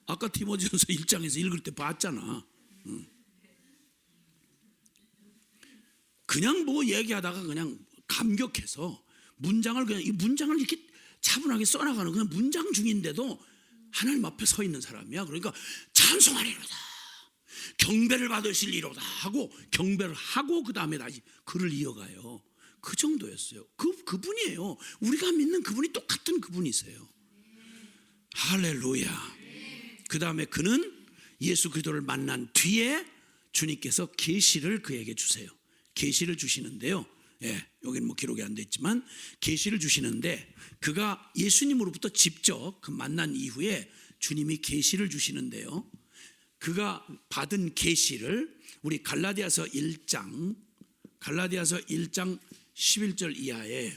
아까 디모데전서 1장에서 읽을 때 봤잖아. 그냥 뭐 얘기하다가 그냥 감격해서 문장을 그냥 이 문장을 이렇게 차분하게 써나가는 그냥 문장 중인데도 하나님 앞에 서 있는 사람이야. 그러니까 찬송하리로다, 경배를 받으실리로다 하고 경배를 하고 그 다음에 다시 글을 이어가요. 그 정도였어요. 그분이에요. 우리가 믿는 그분이 똑같은 그분이세요. 할렐루야. 그 다음에 그는 예수 그리스도를 만난 뒤에 주님께서 계시를 그에게 주세요. 계시를 주시는데요. 여기는 뭐 기록이 안 돼 있지만 계시를 주시는데, 그가 예수님으로부터 직접 그 만난 이후에 주님이 계시를 주시는데요. 그가 받은 계시를 우리 갈라디아서 1장 11절 이하에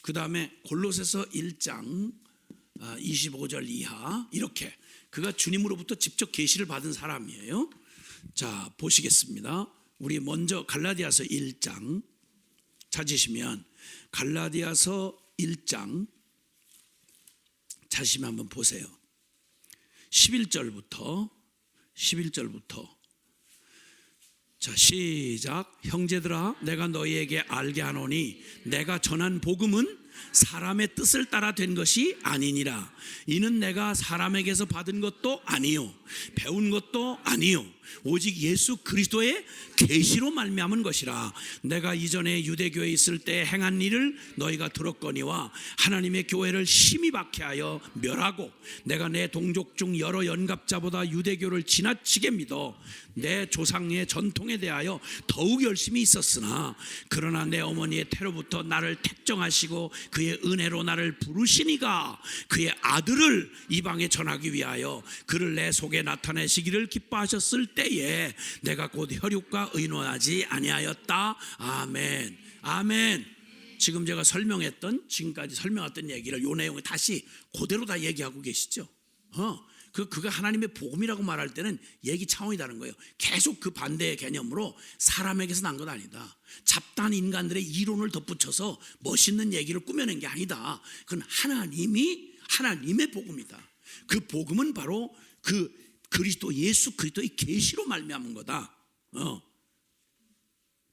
그 다음에 골로새서 1장 25절 이하, 이렇게 그가 주님으로부터 직접 계시를 받은 사람이에요. 자, 보시겠습니다. 우리 먼저 갈라디아서 1장 찾으시면 갈라디아서 1장 찾으시면 한번 보세요. 11절부터 자, 시작. 형제들아, 내가 너희에게 알게 하노니 내가 전한 복음은 사람의 뜻을 따라 된 것이 아니니라. 이는 내가 사람에게서 받은 것도 아니요 배운 것도 아니요 오직 예수 그리스도의 계시로 말미암은 것이라. 내가 이전에 유대교에 있을 때 행한 일을 너희가 들었거니와 하나님의 교회를 심히 박해하여 멸하고 내가 내 동족 중 여러 연갑자보다 유대교를 지나치게 믿어 내 조상의 전통에 대하여 더욱 열심히 있었으나 그러나 내 어머니의 태로부터 나를 택정하시고 그의 은혜로 나를 부르시니가 그의 아들을 이방에 전하기 위하여 그를 내 속에 나타내시기를 기뻐하셨을 때에 내가 곧 혈육과 의논하지 아니하였다. 아멘. 아멘. 지금 제가 지금까지 설명했던 얘기를 요 내용을 다시 그대로 다 얘기하고 계시죠. 그가 하나님의 복음이라고 말할 때는 얘기 차원이 다른 거예요. 계속 그 반대의 개념으로 사람에게서 난 건 아니다. 잡다한 인간들의 이론을 덧붙여서 멋있는 얘기를 꾸며낸 게 아니다. 그건 하나님의 복음이다. 그 복음은 바로 그 그리스도 예수 그리스도의 계시로 말미암은 거다.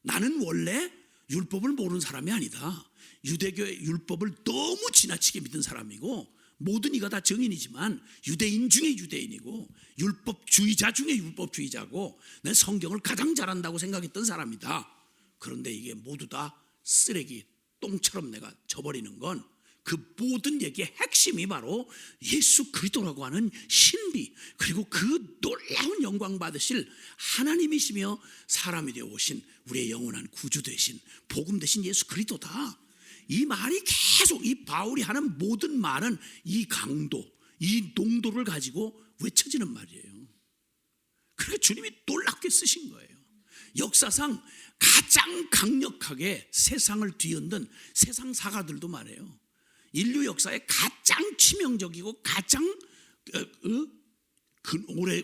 나는 원래 율법을 모르는 사람이 아니다. 유대교의 율법을 너무 지나치게 믿은 사람이고 모든 이가 다 증인이지만 유대인 중에 유대인이고 율법주의자 중에 율법주의자고 내 성경을 가장 잘한다고 생각했던 사람이다. 그런데 이게 모두 다 쓰레기 똥처럼 내가 져버리는 건 그 모든 얘기의 핵심이 바로 예수 그리스도라고 하는 신비, 그리고 그 놀라운 영광 받으실 하나님이시며 사람이 되어 오신 우리의 영원한 구주 되신 복음 되신 예수 그리스도다. 이 말이 계속 이 바울이 하는 모든 말은 이 강도, 이 농도를 가지고 외쳐지는 말이에요. 그러니까 주님이 놀랍게 쓰신 거예요. 역사상 가장 강력하게 세상을 뒤흔든 세상 사가들도 말해요. 인류 역사에 가장 치명적이고 가장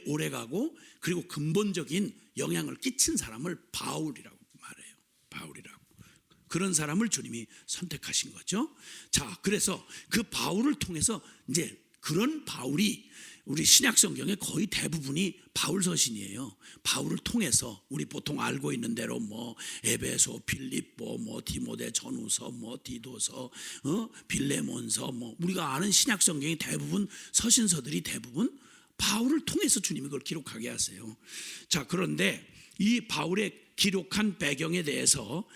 오래가고 그리고 근본적인 영향을 끼친 사람을 바울이라고 말해요. 바울이라고. 그런 사람을 주님이 선택하신 거죠. 자, 그래서 그 바울을 통해서 이제 그런 바울이 우리 신약 성경의 거의 대부분이 바울 서신이에요. 바울을 통해서 우리 보통 알고 있는 대로 에베소, 빌립보, 디모데 전후서, 디도서, 빌레몬서, 우리가 아는 신약 성경의 대부분 서신서들이 대부분 바울을 통해서 주님이 그걸 기록하게 하세요. 자, 그런데 이 바울의 기록한 배경에 대해서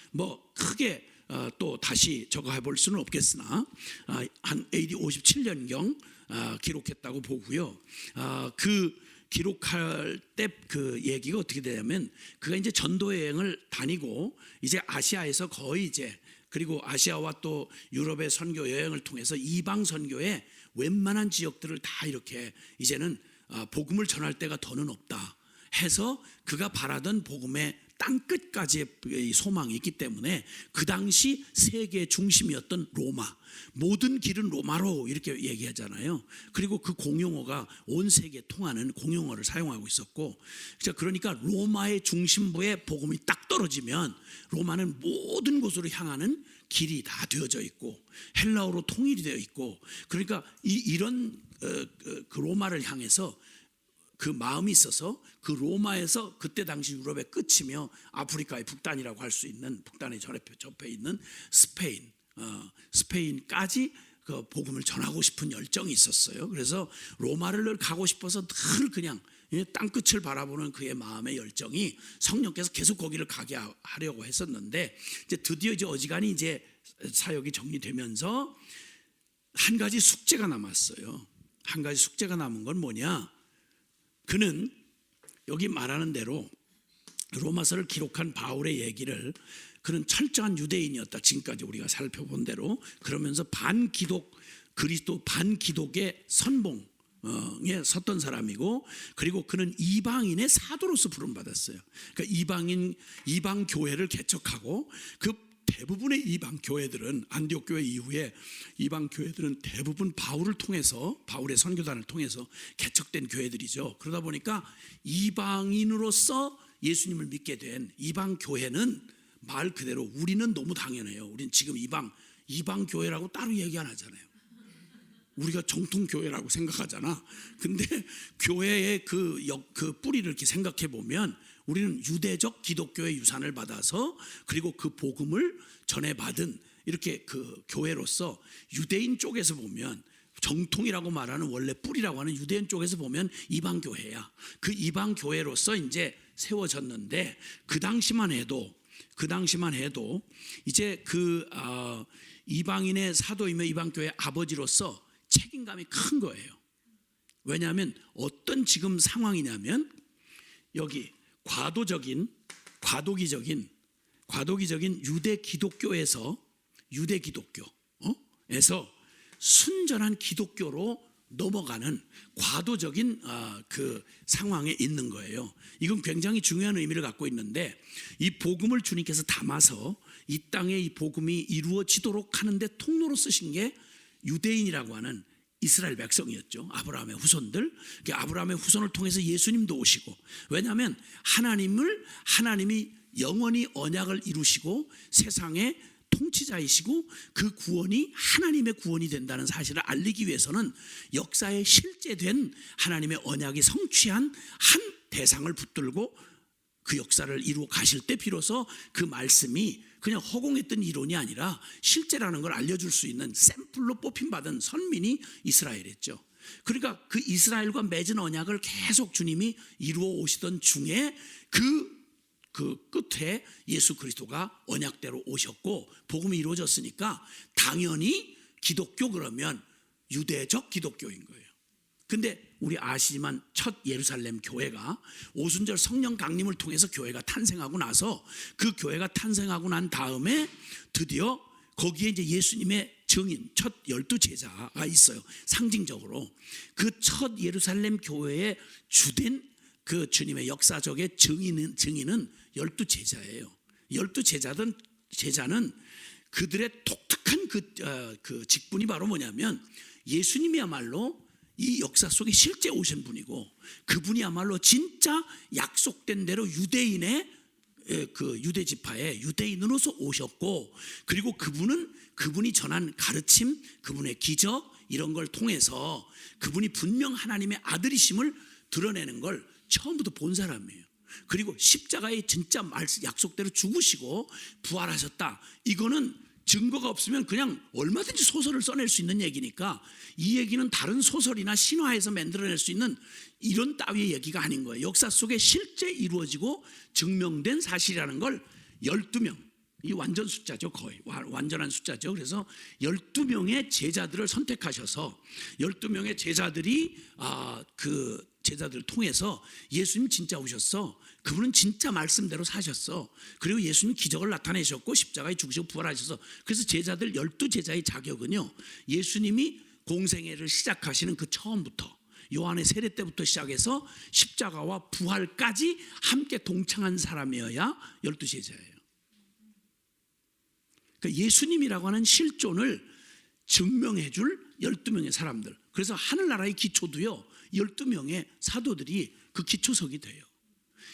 크게 또 다시 저거 해볼 수는 없겠으나 한 AD 57년경 기록했다고 보고요. 그 기록할 때 그 얘기가 어떻게 되냐면 그가 이제 전도 여행을 다니고 이제 아시아에서 거의 이제 그리고 아시아와 또 유럽의 선교 여행을 통해서 이방 선교의 웬만한 지역들을 다 이렇게 이제는 복음을 전할 때가 더는 없다 해서 그가 바라던 복음의 땅끝까지의 소망이 있기 때문에 그 당시 세계의 중심이었던 로마, 모든 길은 로마로 이렇게 얘기하잖아요. 그리고 그 공용어가 온 세계에 통하는 공용어를 사용하고 있었고, 그러니까 로마의 중심부에 복음이 딱 떨어지면 로마는 모든 곳으로 향하는 길이 다 되어져 있고 헬라어로 통일이 되어 있고, 그러니까 이런 그 로마를 향해서 그 마음이 있어서 그 로마에서 그때 당시 유럽의 끝이며 아프리카의 북단이라고 할 수 있는, 북단에 접해 있는 스페인까지 그 복음을 전하고 싶은 열정이 있었어요. 그래서 로마를 가고 싶어서 늘 그냥 땅끝을 바라보는 그의 마음의 열정이 성령께서 계속 거기를 가게 하려고 했었는데, 이제 드디어 이제 어지간히 이제 사역이 정리되면서 한 가지 숙제가 남았어요. 한 가지 숙제가 남은 건 뭐냐? 그는 여기 말하는 대로 로마서를 기록한 바울의 얘기를, 그는 철저한 유대인이었다. 지금까지 우리가 살펴본 대로. 그러면서 그리스도 반기독의 선봉에 섰던 사람이고, 그리고 그는 이방인의 사도로서 부름받았어요. 그러니까 이방 교회를 개척하고, 그 대부분의 이방 교회들은, 안디옥 교회 이후에 이방 교회들은 대부분 바울을 통해서, 바울의 선교단을 통해서 개척된 교회들이죠. 그러다 보니까 이방인으로서 예수님을 믿게 된 이방 교회는 말 그대로 우리는 너무 당연해요. 우리는 지금 이방 교회라고 따로 얘기 안 하잖아요. 우리가 정통 교회라고 생각하잖아. 근데 교회의 그 뿌리를 이렇게 생각해 보면 우리는 유대적 기독교의 유산을 받아서, 그리고 그 복음을 전해받은 이렇게 그 교회로서 유대인 쪽에서 보면 정통이라고 말하는 원래 뿌리라고 하는 유대인 쪽에서 보면 이방 교회야. 그 이방 교회로서 이제 세워졌는데 그 당시만 해도 이제 그 이방인의 사도이며 이방 교회 아버지로서 책임감이 큰 거예요. 왜냐하면 어떤 지금 상황이냐면 여기 과도기적인 유대 기독교에서 순전한 기독교로 넘어가는 과도적인 그 상황에 있는 거예요. 이건 굉장히 중요한 의미를 갖고 있는데 이 복음을 주님께서 담아서 이 땅에 이 복음이 이루어지도록 하는데 통로로 쓰신 게 유대인이라고 하는 이스라엘 백성이었죠. 아브라함의 후손들. 아브라함의 후손을 통해서 예수님도 오시고, 왜냐하면 하나님이 영원히 언약을 이루시고 세상에 통치자이시고 그 구원이 하나님의 구원이 된다는 사실을 알리기 위해서는 역사에 실제된 하나님의 언약이 성취한 한 대상을 붙들고 그 역사를 이루어 가실 때 비로소 그 말씀이 그냥 허공했던 이론이 아니라 실제라는 걸 알려줄 수 있는 샘플로 뽑힘받은 선민이 이스라엘이었죠. 그러니까 그 이스라엘과 맺은 언약을 계속 주님이 이루어 오시던 중에 그 끝에 예수 그리스도가 언약대로 오셨고 복음이 이루어졌으니까 당연히 기독교 그러면 유대적 기독교인 거예요. 근데 우리 아시지만 첫 예루살렘 교회가 오순절 성령 강림을 통해서 교회가 탄생하고 나서 그 교회가 탄생하고 난 다음에 드디어 거기에 이제 예수님의 증인 첫 12제자가 있어요. 상징적으로 그 첫 예루살렘 교회의 주된 그 주님의 역사적의 증인은 12제자예요. 12제자는 그들의 독특한 그 직분이 바로 뭐냐면 예수님이야말로 이 역사 속에 실제 오신 분이고 그분이야말로 진짜 약속된 대로 유대인의 그 유대 지파의 유대인으로서 오셨고, 그리고 그분이 전한 가르침, 그분의 기적 이런 걸 통해서 그분이 분명 하나님의 아들이심을 드러내는 걸 처음부터 본 사람이에요. 그리고 십자가에 진짜 약속대로 죽으시고 부활하셨다. 이거는 증거가 없으면 그냥 얼마든지 소설을 써낼 수 있는 얘기니까 이 얘기는 다른 소설이나 신화에서 만들어낼 수 있는 이런 따위의 얘기가 아닌 거예요. 역사 속에 실제 이루어지고 증명된 사실이라는 걸 12명, 이 완전 숫자죠. 거의 완전한 숫자죠. 그래서 12명의 제자들을 선택하셔서 12명의 제자들이 그 제자들을 통해서 예수님 진짜 오셨어. 그분은 진짜 말씀대로 사셨어. 그리고 예수님 기적을 나타내셨고 십자가에 죽으시고 부활하셔서, 그래서 제자들 12제자의 자격은요, 예수님이 공생애를 시작하시는 그 처음부터 요한의 세례 때부터 시작해서 십자가와 부활까지 함께 동창한 사람이어야 12제자예요. 그러니까 예수님이라고 하는 실존을 증명해 줄 12명의 사람들. 그래서 하늘나라의 기초도요 12명의 사도들이 그 기초석이 돼요.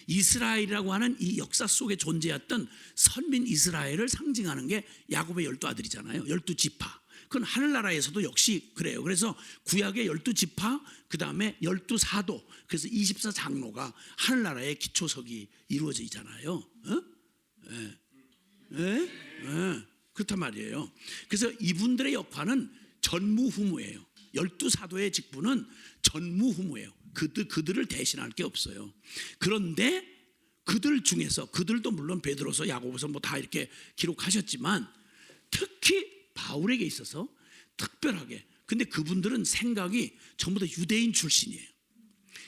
이스라엘이라고 하는 이 역사 속에 존재했던 선민 이스라엘을 상징하는 게 야곱의 12아들이잖아요. 12지파. 그건 하늘나라에서도 역시 그래요. 그래서 구약의 12지파, 그 다음에 12사도, 그래서 24장로가 하늘나라의 기초석이 이루어져 있잖아요. 그렇단 말이에요. 그래서 이분들의 역할은 전무후무예요. 12사도의 직분은 전무후무예요. 그들을 대신할 게 없어요. 그런데 그들 중에서, 그들도 물론 베드로서 야고보서 뭐 다 이렇게 기록하셨지만 특히 바울에게 있어서 특별하게, 근데 그분들은 생각이 전부 다 유대인 출신이에요.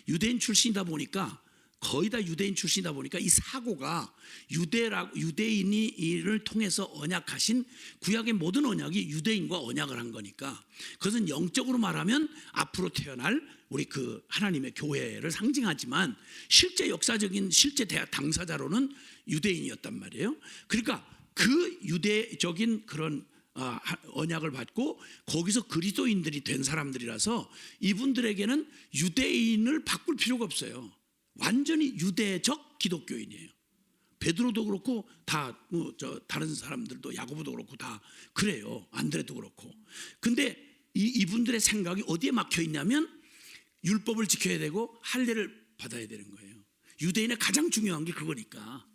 유대인 출신이다 보니까, 거의 다 유대인 출신이다 보니까 이 사고가 유대인이 이를 통해서 언약하신 구약의 모든 언약이 유대인과 언약을 한 거니까, 그것은 영적으로 말하면 앞으로 태어날 우리 그 하나님의 교회를 상징하지만 실제 역사적인 실제 당사자로는 유대인이었단 말이에요. 그러니까 그 유대적인 그런 언약을 받고 거기서 그리스도인들이 된 사람들이라서 이분들에게는 유대인을 바꿀 필요가 없어요. 완전히 유대적 기독교인이에요. 베드로도 그렇고 다른 사람들도, 야고보도 그렇고 다 그래요. 안드레도 그렇고. 근데 이분들의 생각이 어디에 막혀 있냐면 율법을 지켜야 되고 할례를 받아야 되는 거예요. 유대인의 가장 중요한 게 그거니까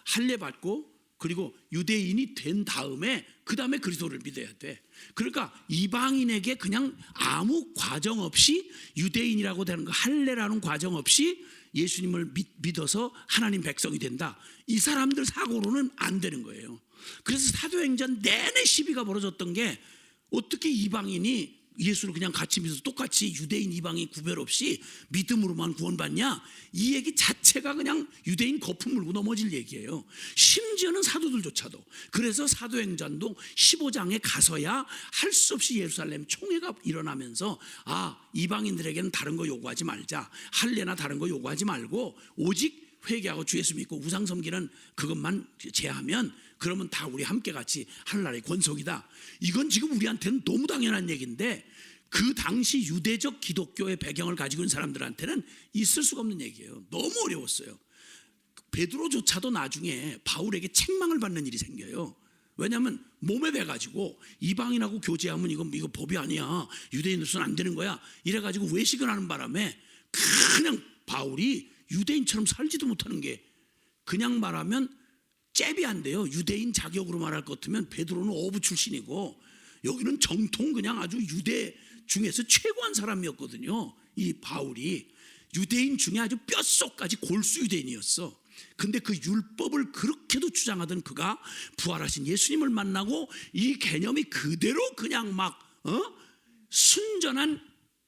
할례 받고 그리고 유대인이 된 다음에 그 다음에 그리스도를 믿어야 돼. 그러니까 이방인에게 그냥 아무 과정 없이 유대인이라고 되는 거 할례라는 과정 없이 예수님을 믿어서 하나님 백성이 된다. 이 사람들 사고로는 안 되는 거예요. 그래서 사도행전 내내 시비가 벌어졌던 게 어떻게 이방인이 예수를 그냥 같이 믿어서 똑같이 유대인 이방인 구별 없이 믿음으로만 구원받냐? 이 얘기 자체가 그냥 유대인 거품 물고 넘어질 얘기예요. 심지어는 사도들조차도. 그래서 사도행전도 15장에 가서야 할 수 없이 예루살렘 총회가 일어나면서 이방인들에게는 다른 거 요구하지 말자, 할례나 다른 거 요구하지 말고 오직 회개하고 주 예수 믿고 우상 섬기는 그것만 제하면 그러면 다 우리 함께 같이 하늘나라의 권속이다. 이건 지금 우리한테는 너무 당연한 얘기인데 그 당시 유대적 기독교의 배경을 가지고 있는 사람들한테는 있을 수가 없는 얘기예요. 너무 어려웠어요. 베드로조차도 나중에 바울에게 책망을 받는 일이 생겨요. 왜냐하면 몸에 배가지고 이방인하고 교제하면 이거 법이 아니야, 유대인으로서는 안 되는 거야, 이래가지고 외식을 하는 바람에 그냥 바울이 유대인처럼 살지도 못하는 게, 그냥 말하면 잽이 안 돼요. 유대인 자격으로 말할 것 같으면 베드로는 어부 출신이고 여기는 정통 그냥 아주 유대 중에서 최고한 사람이었거든요. 이 바울이 유대인 중에 아주 뼛속까지 골수 유대인이었어. 근데 그 율법을 그렇게도 주장하던 그가 부활하신 예수님을 만나고 이 개념이 그대로 그냥 막 순전한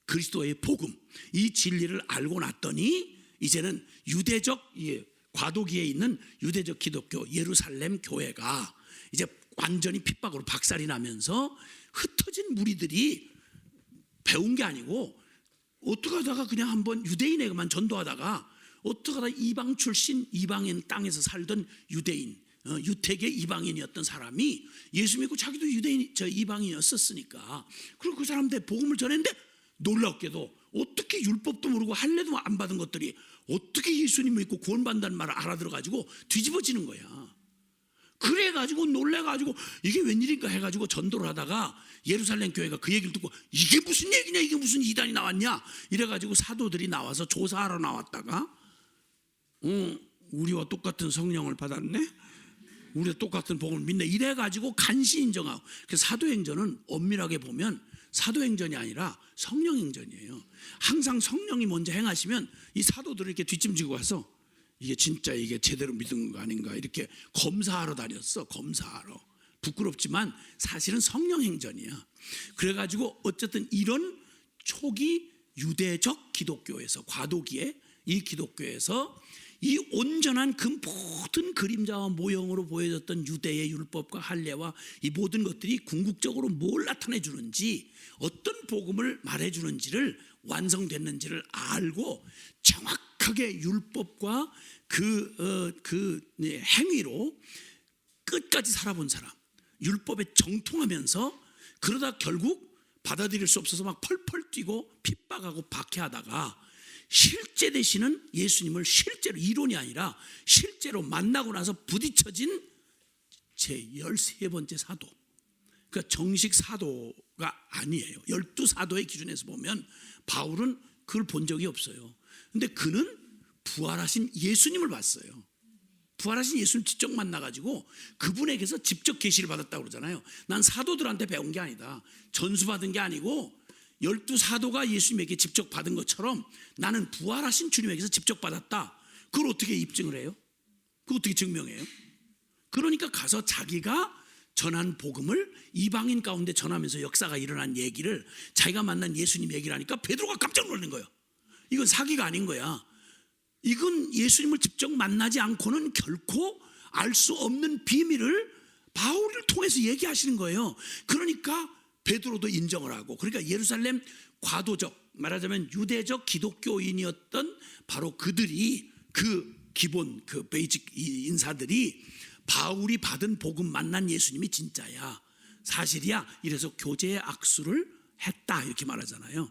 그리스도의 복음, 이 진리를 알고 났더니 이제는 유대적 과도기에 있는 유대적 기독교 예루살렘 교회가 이제 완전히 핍박으로 박살이 나면서 흩어진 무리들이 배운 게 아니고 어떻게 하다가 그냥 한번 유대인에게만 전도하다가 어떻게 하다 이방 출신 이방인 땅에서 살던 유대인, 유택의 이방인이었던 사람이 예수 믿고 자기도 유대인 이방인이었었으니까 그리고 그 사람들 복음을 전했는데 놀랍게도 어떻게 율법도 모르고 할례도 안 받은 것들이 어떻게 예수님 믿고 구원받는다는 말을 알아들어가지고 뒤집어지는 거야. 그래가지고 놀래가지고 이게 웬일인가 해가지고 전도를 하다가 예루살렘 교회가 그 얘기를 듣고 이게 무슨 얘기냐, 이게 무슨 이단이 나왔냐 이래가지고 사도들이 나와서 조사하러 나왔다가 우리와 똑같은 성령을 받았네, 우리와 똑같은 복음을 믿네 이래가지고 간신히 인정하고. 그래서 사도행전은 엄밀하게 보면 사도행전이 아니라 성령행전이에요. 항상 성령이 먼저 행하시면 이 사도들을 이렇게 뒷짐지고 와서 이게 진짜 이게 제대로 믿은 거 아닌가 이렇게 검사하러 다녔어. 검사하러. 부끄럽지만 사실은 성령행전이야. 그래가지고 어쨌든 이런 초기 유대적 기독교에서 과도기에 이 기독교에서 이 온전한 그 모든 그림자와 모형으로 보여졌던 유대의 율법과 할례와 이 모든 것들이 궁극적으로 뭘 나타내 주는지, 어떤 복음을 말해 주는지를 완성됐는지를 알고 정확하게 율법과 그 행위로 끝까지 살아본 사람, 율법에 정통하면서 그러다 결국 받아들일 수 없어서 막 펄펄 뛰고 핍박하고 박해하다가 실제 되시는 예수님을 실제로, 이론이 아니라 실제로 만나고 나서 부딪혀진 제 13번째 사도. 그러니까 정식 사도가 아니에요. 12사도의 기준에서 보면 바울은 그걸 본 적이 없어요. 근데 그는 부활하신 예수님을 봤어요. 부활하신 예수님 직접 만나가지고 그분에게서 직접 계시를 받았다고 그러잖아요. 난 사도들한테 배운 게 아니다, 전수받은 게 아니고 12사도가 예수님에게 직접 받은 것처럼 나는 부활하신 주님에게서 직접 받았다. 그걸 어떻게 입증을 해요? 그걸 어떻게 증명해요? 그러니까 가서 자기가 전한 복음을 이방인 가운데 전하면서 역사가 일어난 얘기를, 자기가 만난 예수님 얘기를 하니까 베드로가 깜짝 놀란 거예요. 이건 사기가 아닌 거야. 이건 예수님을 직접 만나지 않고는 결코 알 수 없는 비밀을 바울을 통해서 얘기하시는 거예요. 그러니까 베드로도 인정을 하고, 그러니까 예루살렘 과도적, 말하자면 유대적 기독교인이었던 바로 그들이, 그 기본 그 베이직 인사들이 바울이 받은 복음, 만난 예수님이 진짜야, 사실이야, 이래서 교제의 악수를 했다 이렇게 말하잖아요.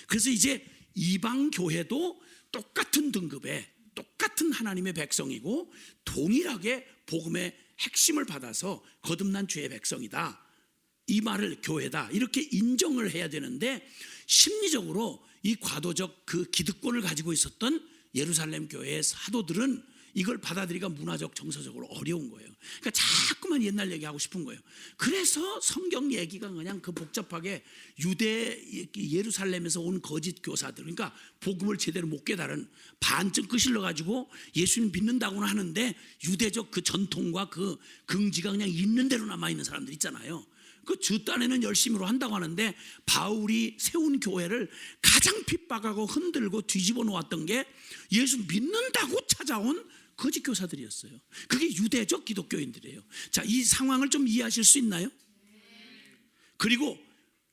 그래서 이제 이방 교회도 똑같은 등급의 똑같은 하나님의 백성이고 동일하게 복음의 핵심을 받아서 거듭난 주의 백성이다, 이 말을 교회다 이렇게 인정을 해야 되는데, 심리적으로 이 과도적 그 기득권을 가지고 있었던 예루살렘 교회의 사도들은 이걸 받아들이기가 문화적 정서적으로 어려운 거예요. 그러니까 자꾸만 옛날 얘기하고 싶은 거예요. 그래서 성경 얘기가 그냥 그 복잡하게 유대 예루살렘에서 온 거짓 교사들, 그러니까 복음을 제대로 못 깨달은 반쯤 끄실러 가지고 예수님 믿는다고는 하는데 유대적 그 전통과 그 긍지가 그냥 있는 대로 남아 있는 사람들 있잖아요. 그 주 딴에는 열심히로 한다고 하는데 바울이 세운 교회를 가장 핍박하고 흔들고 뒤집어 놓았던 게 예수 믿는다고 찾아온 거짓 교사들이었어요. 그게 유대적 기독교인들이에요. 자, 이 상황을 좀 이해하실 수 있나요? 그리고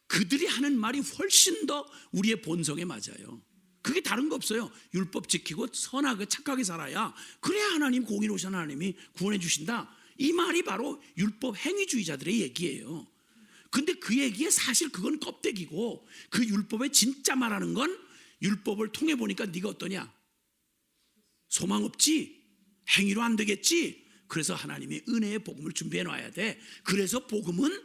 그들이 하는 말이 훨씬 더 우리의 본성에 맞아요. 그게 다른 거 없어요. 율법 지키고 선하게 착하게 살아야 그래야 하나님, 공의로우신 하나님이 구원해 주신다. 이 말이 바로 율법 행위주의자들의 얘기예요. 근데 그 얘기에 사실 그건 껍데기고, 그 율법의 진짜 말하는 건 율법을 통해 보니까 네가 어떠냐? 소망 없지? 행위로 안 되겠지? 그래서 하나님이 은혜의 복음을 준비해 놔야 돼. 그래서 복음은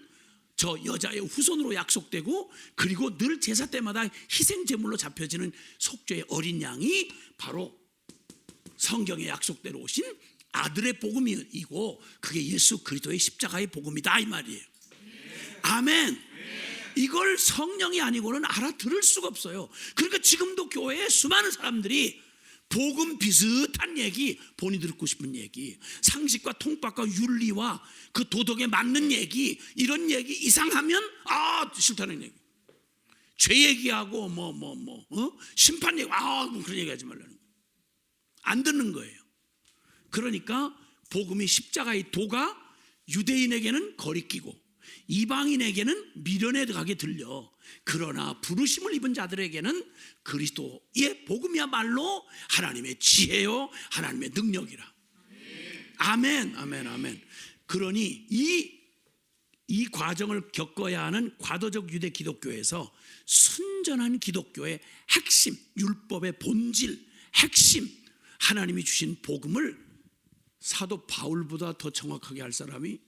저 여자의 후손으로 약속되고, 그리고 늘 제사 때마다 희생 제물로 잡혀지는 속죄의 어린 양이 바로 성경의 약속대로 오신 아들의 복음이고, 그게 예수 그리스도의 십자가의 복음이다, 이 말이에요. 아멘. 이걸 성령이 아니고는 알아들을 수가 없어요. 그러니까 지금도 교회에 수많은 사람들이 복음 비슷한 얘기, 본인이 듣고 싶은 얘기, 상식과 통박과 윤리와 그 도덕에 맞는 얘기, 이런 얘기 이상하면 싫다는 얘기, 죄 얘기하고 심판 얘기, 뭐 그런 얘기하지 말라는 거예요. 안 듣는 거예요. 그러니까 복음이 십자가의 도가 유대인에게는 거리끼고 이방인에게는 미련에 가게 들려. 그러나 부르심을 입은 자들에게는 그리스도의 복음이야말로 하나님의 지혜요 하나님의 능력이라. 아멘, 아멘, 아멘. 그러니 이 과정을 겪어야 하는 과도적 유대 기독교에서 순전한 기독교의 핵심, 율법의 본질, 핵심, 하나님이 주신 복음을 사도 바울보다 더 정확하게 할 사람이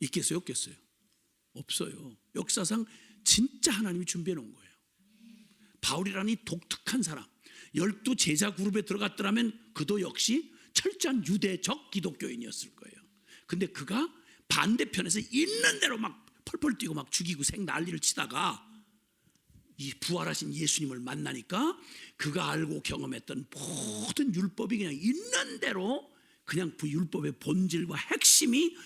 있겠어요, 없겠어요? 없어요. 역사상 진짜 하나님이 준비해 놓은 거예요. 바울이라는 이 독특한 사람, 12 제자 그룹에 들어갔더라면 그도 역시 철저한 유대적 기독교인이었을 거예요. 근데 그가 반대편에서 있는 대로 막 펄펄 뛰고 막 죽이고 생 난리를 치다가 이 부활하신 예수님을 만나니까 그가 알고 경험했던 모든 율법이 그냥 있는 대로, 그냥 그 율법의 본질과 핵심이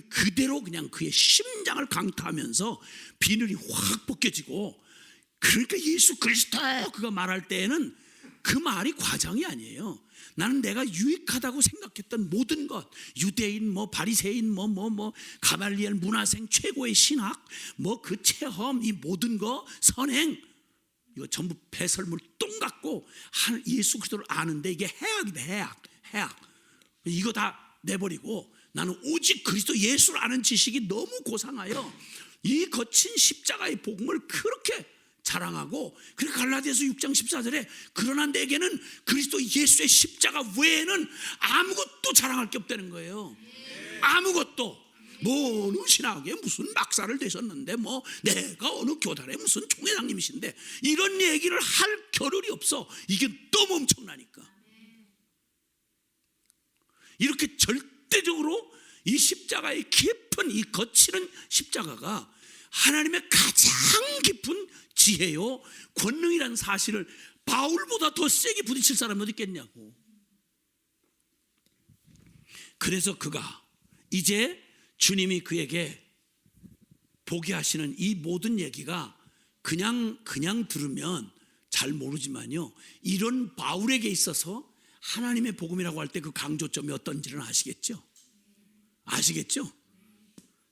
그대로 그냥 그의 심장을 강타하면서 비늘이 확 벗겨지고, 그러니까 예수 그리스도 그가 말할 때에는 그 말이 과장이 아니에요. 나는 내가 유익하다고 생각했던 모든 것, 유대인, 바리새인, 가발리엘 문화생, 최고의 신학, 그 체험, 이 모든 거, 선행, 이거 전부 배설물 똥 같고 예수 그리스도를 아는데 이게 해악이다, 해악. 이거 다 내버리고 나는 오직 그리스도 예수를 아는 지식이 너무 고상하여 이 거친 십자가의 복음을 그렇게 자랑하고, 그래서 갈라디아서 6장 14절에 그러나 내게는 그리스도 예수의 십자가 외에는 아무것도 자랑할 게 없다는 거예요. 아무것도. 어느 신학에 무슨 박사를 되셨는데 내가 어느 교단에 무슨 총회장님이신데 이런 얘기를 할 겨를이 없어. 이게 너무 엄청나니까. 이렇게 절대적으로 이 십자가의 깊은 이 거치는 십자가가 하나님의 가장 깊은 지혜요 권능이라는 사실을 바울보다 더 세게 부딪힐 사람이 어디 있겠냐고. 그래서 그가 이제 주님이 그에게 보게 하시는 이 모든 얘기가 그냥 들으면 잘 모르지만요, 이런 바울에게 있어서 하나님의 복음이라고 할 때 그 강조점이 어떤지는 아시겠죠?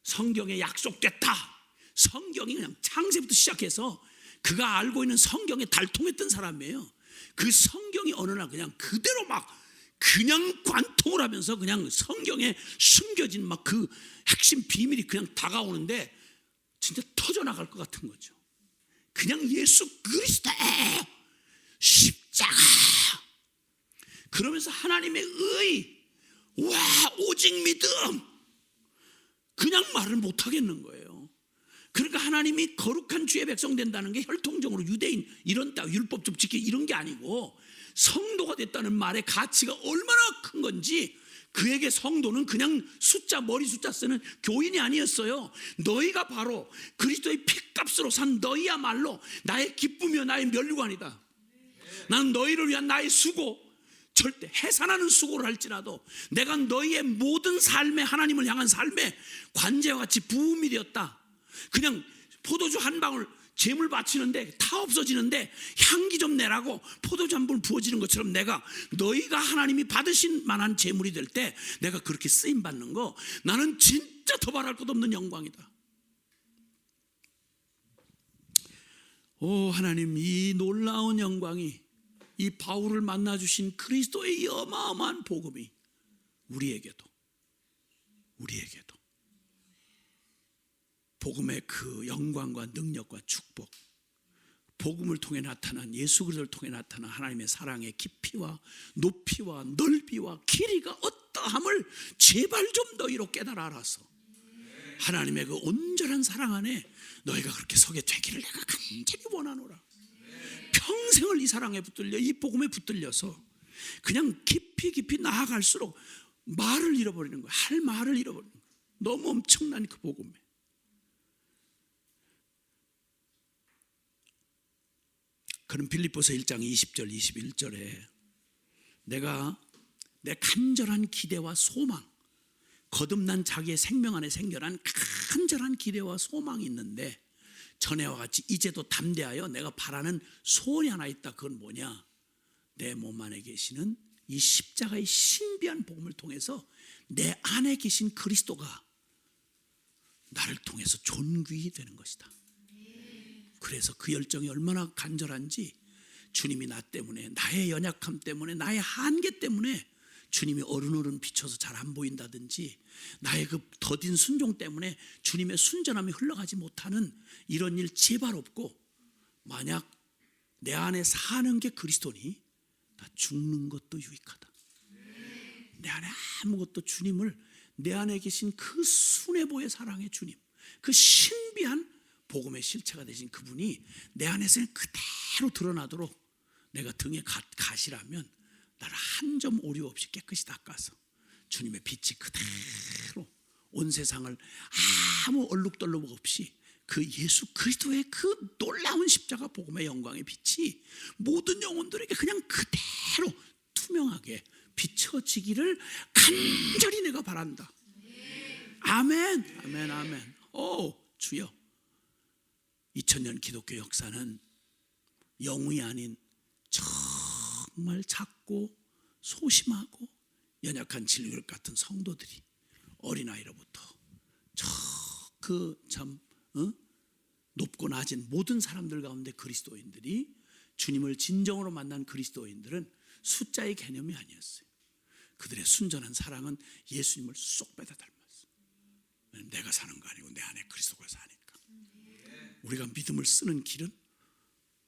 성경에 약속됐다. 성경이 그냥 창세부터 시작해서 그가 알고 있는 성경에 달통했던 사람이에요. 그 성경이 어느 날 그냥 그대로 그냥 관통을 하면서 그냥 성경에 숨겨진 그 핵심 비밀이 그냥 다가오는데 진짜 터져나갈 것 같은 거죠. 그냥 예수 그리스도 십자가, 그러면서 하나님의 의, 오직 믿음, 그냥 말을 못 하겠는 거예요. 그러니까 하나님이 거룩한 주의 백성 된다는 게 혈통적으로 유대인 이런 율법 좀 지키고 이런 게 아니고 성도가 됐다는 말의 가치가 얼마나 큰 건지, 그에게 성도는 그냥 숫자, 머리 숫자 쓰는 교인이 아니었어요. 너희가 바로 그리스도의 피값으로 산 너희야말로 나의 기쁨이요 나의 면류관이다. 나는 너희를 위한 나의 수고, 절대 해산하는 수고를 할지라도 내가 너희의 모든 삶에, 하나님을 향한 삶에 관제와 같이 부음이 되었다. 그냥 포도주 한 방울 제물 바치는데 다 없어지는데 향기 좀 내라고 포도주 한 번 부어지는 것처럼, 내가 너희가 하나님이 받으신 만한 제물이 될 때 내가 그렇게 쓰임 받는 거, 나는 진짜 더 바랄 것 없는 영광이다. 오 하나님, 이 놀라운 영광이, 이 바울을 만나 주신 그리스도의 어마어마한 복음이 우리에게도 복음의 그 영광과 능력과 축복, 복음을 통해 나타난, 예수 그리스도를 통해 나타난 하나님의 사랑의 깊이와 높이와 넓이와 길이가 어떠함을 제발 좀 너희로 깨달아 알아서 하나님의 그 온전한 사랑 안에 너희가 그렇게 서게 되기를 내가 간절히 원하노라. 평생을 이 사랑에 붙들려, 이 복음에 붙들려서 그냥 깊이 나아갈수록 말을 잃어버리는 거야. 할 말을 잃어버리는 거야. 너무 엄청난 그 복음에. 그럼 빌립보서 1장 20절 21절에 내가 내 간절한 기대와 소망, 거듭난 자기의 생명 안에 생겨난 간절한 기대와 소망이 있는데, 전에와 같이 이제도 담대하여 내가 바라는 소원이 하나 있다. 그건 뭐냐? 내 몸 안에 계시는 이 십자가의 신비한 복음을 통해서 내 안에 계신 그리스도가 나를 통해서 존귀히 되는 것이다. 그래서 그 열정이 얼마나 간절한지, 주님이 나 때문에, 나의 연약함 때문에, 나의 한계 때문에 주님이 어른어른 비춰서 잘 안 보인다든지, 나의 그 더딘 순종 때문에 주님의 순전함이 흘러가지 못하는 이런 일 제발 없고, 만약 내 안에 사는 게 그리스도니 나 죽는 것도 유익하다. 내 안에 아무것도, 주님을, 내 안에 계신 그 순애보의 사랑의 주님, 그 신비한 복음의 실체가 되신 그분이 내 안에서 그대로 드러나도록 내가 등에 가시라면 나를 한 점 오류 없이 깨끗이 닦아서 주님의 빛이 그대로 온 세상을 아무 얼룩덜룩 없이 그 예수 그리스도의 그 놀라운 십자가 복음의 영광의 빛이 모든 영혼들에게 그냥 그대로 투명하게 비춰지기를 간절히 내가 바란다. 아멘, 아멘, 아멘. 오 주여, 2000년 기독교 역사는 영웅이 아닌 정말 작고 소심하고 연약한 진흙 같은 성도들이 어린아이로부터 참 높고 낮은 모든 사람들 가운데 그리스도인들이, 주님을 진정으로 만난 그리스도인들은 숫자의 개념이 아니었어요. 그들의 순전한 사랑은 예수님을 쏙 빼다 닮았어요. 내가 사는 거 아니고 내 안에 그리스도가 사니까. 우리가 믿음을 쓰는 길은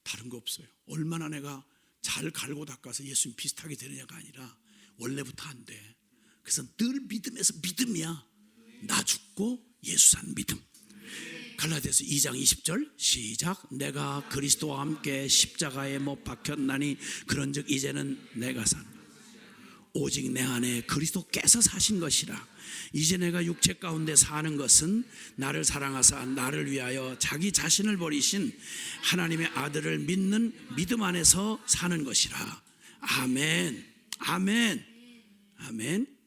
다른 거 없어요. 얼마나 내가 잘 갈고 닦아서 예수님 비슷하게 되느냐가 아니라 원래부터 안 돼. 그래서 늘 믿음에서 믿음이야. 나 죽고 예수 산 믿음. 갈라디아서 2장 20절 시작. 내가 그리스도와 함께 십자가에 못 박혔나니 그런즉 이제는 내가 산 오직 내 안에 그리스도께서 사신 것이라. 이제 내가 육체 가운데 사는 것은 나를 사랑하사 나를 위하여 자기 자신을 버리신 하나님의 아들을 믿는 믿음 안에서 사는 것이라. 아멘, 아멘, 아멘.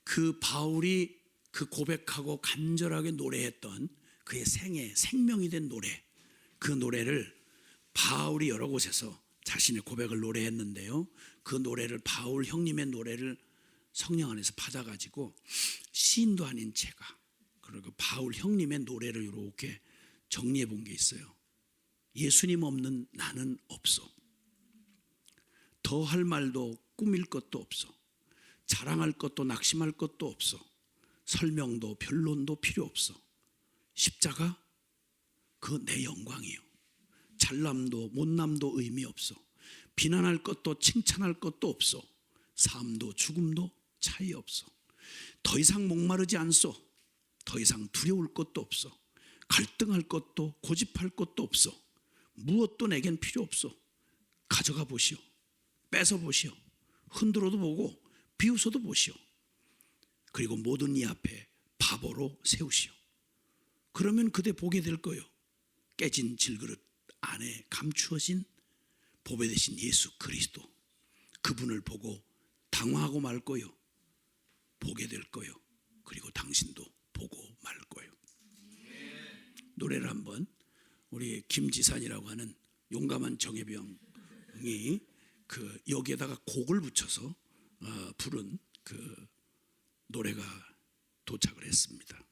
그 바울이 그 고백하고 간절하게 노래했던 그의 생명이 된 노래, 그 노래를 바울이 여러 곳에서 자신의 고백을 노래했는데요, 그 노래를, 바울 형님의 노래를 성령 안에서 받아가지고 시인도 아닌 제가, 그리고 바울 형님의 노래를 이렇게 정리해 본 게 있어요. 예수님 없는 나는 없어. 더 할 말도 꾸밀 것도 없어. 자랑할 것도 낙심할 것도 없어. 설명도 변론도 필요 없어. 십자가 그 내 영광이요. 잘남도 못남도 의미 없어. 비난할 것도 칭찬할 것도 없어. 삶도 죽음도 차이 없어. 더 이상 목마르지 않소. 더 이상 두려울 것도 없어. 갈등할 것도 고집할 것도 없어. 무엇도 내겐 필요 없어. 가져가 보시오. 뺏어 보시오. 흔들어도 보고 비웃어도 보시오. 그리고 모든 이 앞에 바보로 세우시오. 그러면 그대 보게 될 거요. 깨진 질그릇 안에 감추어진 보배 되신 예수 그리스도, 그분을 보고 당황하고 말 거요. 보게 될 거요. 그리고 당신도 보고 말 거요. 노래를 한번, 우리 김지산이라고 하는 용감한 정예병이 그 여기에다가 곡을 붙여서 부른 그 노래가 도착을 했습니다.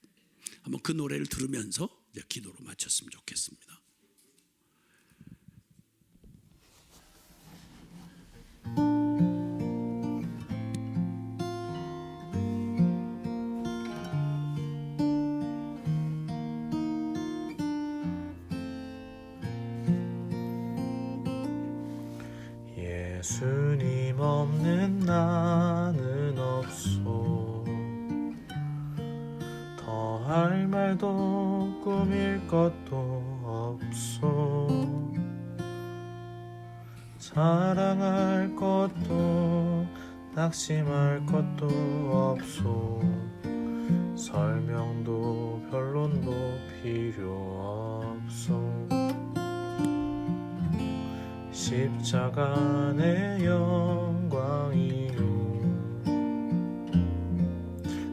한번 그 노래를 들으면서 이제 기도로 마쳤으면 좋겠습니다. 예수님 없는 나는 없소. 더할 말도 꾸밀 것도 없소. 자랑할 것도 낙심할 것도 없소. 설명도 변론도 필요 없소. 십자가 내 영광이요.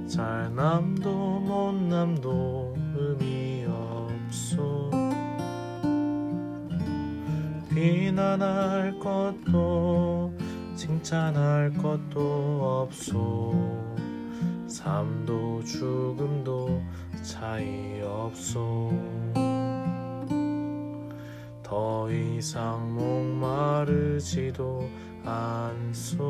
잘남도 못남도 의미 없소. 비난할 것도 칭찬할 것도 없소. 삶도 죽음도 차이 없소. 더 이상 목마르지도 않소.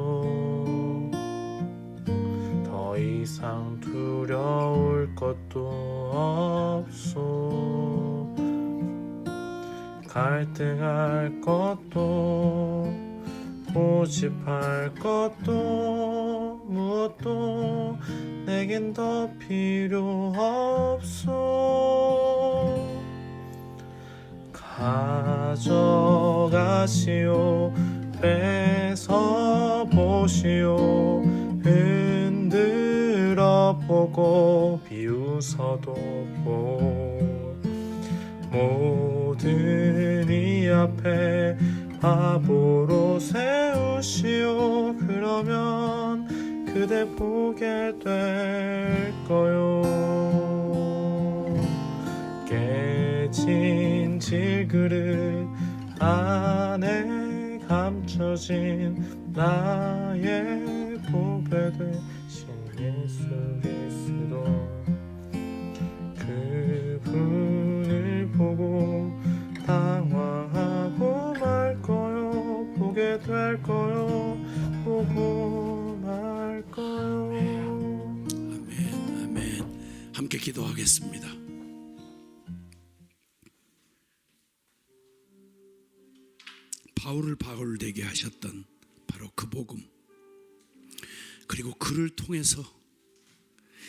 더 이상 두려울 것도 없소. 갈등할 것도 고집할 것도 무엇도 내겐 더 필요 없소. 가져가시오. 뺏어 보시오. 흔들어 보고 비웃어도 보고 모든 이 앞에 바보로 세우시오. 그러면 그대 보게 될 거요. 깨진 질그릇 안에 감춰진 나의 보배 되신 예수 그리스도, 그분을 보고 당황하고 말 거요. 보게 될 거요. 보고 말 거요. 아멘, 아멘. 함께 기도하겠습니다. 바울을 바울 되게 하셨던 바로 그 복음, 그리고 그를 통해서,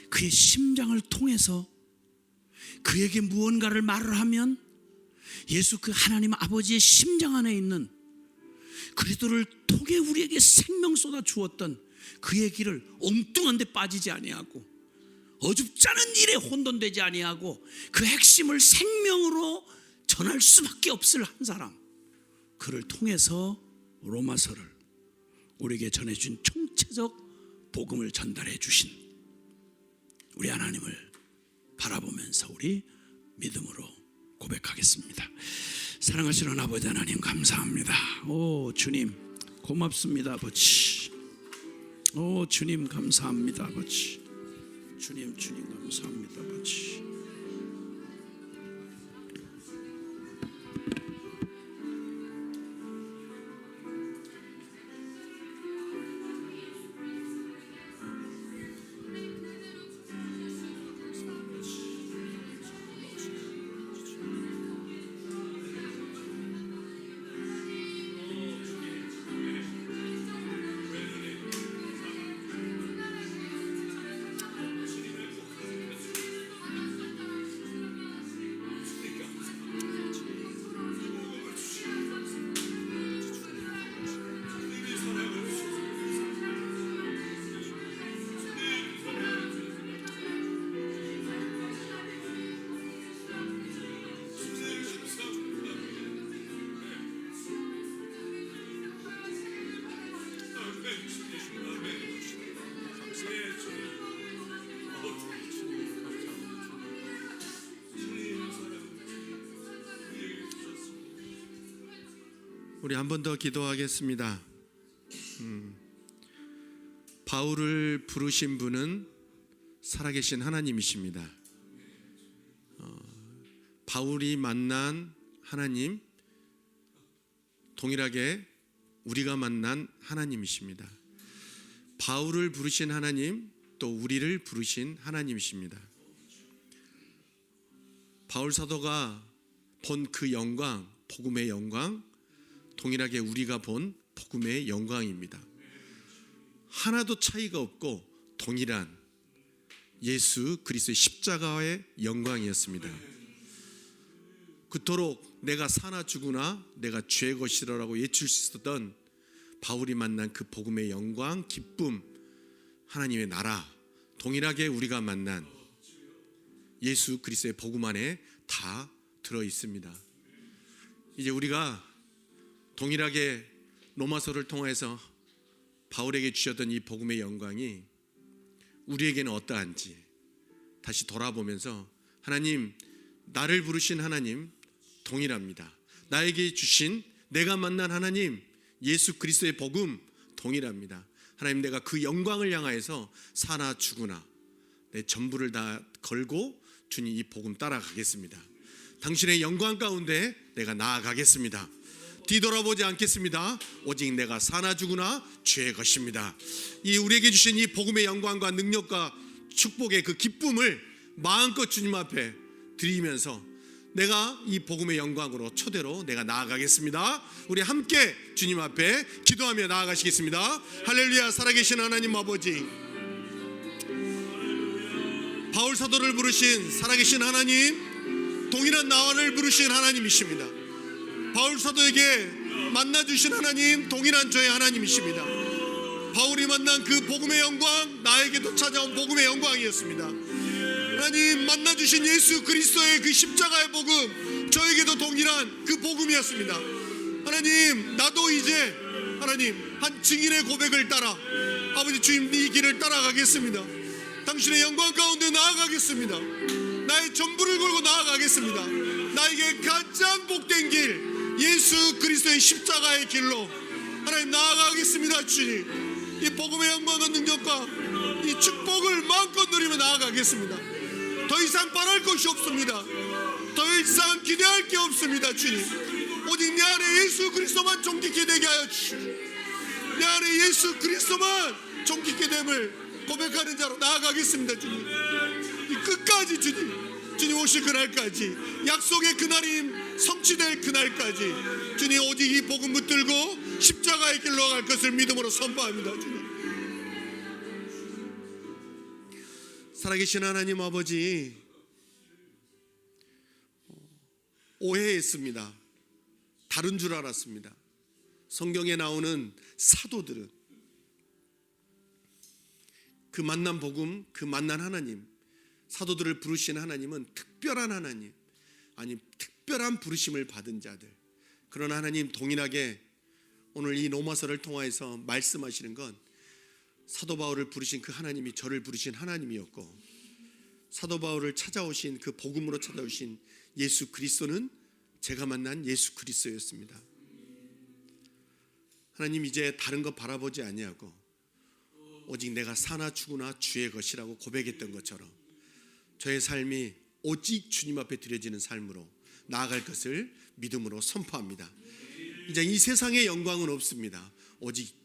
그의 심장을 통해서 그에게 무언가를 말을 하면 예수 그 하나님 아버지의 심장 안에 있는 그리스도를 통해 우리에게 생명 쏟아 주었던 그의 길을 엉뚱한 데 빠지지 아니하고 어줍지 않은 일에 혼돈되지 아니하고 그 핵심을 생명으로 전할 수밖에 없을 한 사람, 그를 통해서 로마서를 우리에게 전해준 총체적 복음을 전달해 주신 우리 하나님을 바라보면서 우리 믿음으로 고백하겠습니다. 사랑하시는 아버지 하나님, 감사합니다. 오 주님 고맙습니다 아버지. 오 주님 감사합니다 아버지. 주님 감사합니다 아버지. 우리 한 번 더 기도하겠습니다. 바울을 부르신 분은 살아계신 하나님이십니다. 바울이 만난 하나님, 동일하게 우리가 만난 하나님이십니다. 바울을 부르신 하나님, 또 우리를 부르신 하나님이십니다. 바울 사도가 본 그 영광, 복음의 영광, 동일하게 우리가 본 복음의 영광입니다. 하나도 차이가 없고 동일한 예수 그리스도의 십자가의 영광이었습니다. 그토록 내가 사나 죽으나 내가 죄의 것이라고 외칠 수 있었던 바울이 만난 그 복음의 영광, 기쁨, 하나님의 나라, 동일하게 우리가 만난 예수 그리스도의 복음 안에 다 들어 있습니다. 이제 우리가 동일하게 로마서를 통해서 바울에게 주셨던 이 복음의 영광이 우리에게는 어떠한지 다시 돌아보면서, 하나님, 나를 부르신 하나님 동일합니다. 나에게 주신, 내가 만난 하나님 예수 그리스도의 복음 동일합니다. 하나님, 내가 그 영광을 향하여서 사나 죽으나 내 전부를 다 걸고 주님 이 복음 따라가겠습니다. 당신의 영광 가운데 내가 나아가겠습니다. 뒤돌아보지 않겠습니다. 오직 내가 사나 죽으나 주의 것입니다. 이 우리에게 주신 이 복음의 영광과 능력과 축복의 그 기쁨을 마음껏 주님 앞에 드리면서 내가 이 복음의 영광으로 초대로 내가 나아가겠습니다. 우리 함께 주님 앞에 기도하며 나아가시겠습니다. 할렐루야. 살아계신 하나님 아버지, 바울 사도를 부르신 살아계신 하나님, 동일한 나를 부르신 하나님이십니다. 바울 사도에게 만나주신 하나님, 동일한 저의 하나님이십니다. 바울이 만난 그 복음의 영광, 나에게도 찾아온 복음의 영광이었습니다. 하나님, 만나주신 예수 그리스도의 그 십자가의 복음, 저에게도 동일한 그 복음이었습니다. 하나님, 나도 이제 하나님 한 증인의 고백을 따라 아버지 주님 이 길을 따라가겠습니다. 당신의 영광 가운데 나아가겠습니다. 나의 전부를 걸고 나아가겠습니다. 나에게 가장 복된 길, 예수 그리스도의 십자가의 길로 하나님 나아가겠습니다. 주님, 이 복음의 영광과 능력과 이 축복을 마음껏 누리며 나아가겠습니다. 더 이상 바랄 것이 없습니다. 더 이상 기대할 게 없습니다. 주님, 오직 내 안에 예수 그리스도만 존귀케 되게 하여 주시고, 내 안에 예수 그리스도만 존귀케 됨을 고백하는 자로 나아가겠습니다. 주님, 이 끝까지 주님 오실 그날까지, 약속의 그날이 성취될 그날까지 주님 오직 이 복음 붙들고 십자가의 길로 갈 것을 믿음으로 선포합니다. 주님, 살아계신 하나님 아버지, 오해했습니다. 다른 줄 알았습니다. 성경에 나오는 사도들은 그 만난 복음, 그 만난 하나님, 사도들을 부르신 하나님은 특별한 하나님, 아니 특별한 부르심을 받은 자들. 그러나 하나님, 동일하게 오늘 이 로마서를 통하여서 말씀하시는 건 사도 바울을 부르신 그 하나님이 저를 부르신 하나님이었고, 사도 바울을 찾아오신 그 복음으로 찾아오신 예수 그리스도는 제가 만난 예수 그리스도였습니다. 하나님, 이제 다른 것 바라보지 아니하고 오직 내가 사나 죽으나 주의 것이라고 고백했던 것처럼 저의 삶이 오직 주님 앞에 드려지는 삶으로 나아갈 것을 믿음으로 선포합니다. 이제 이 세상의 영광은 없습니다. 오직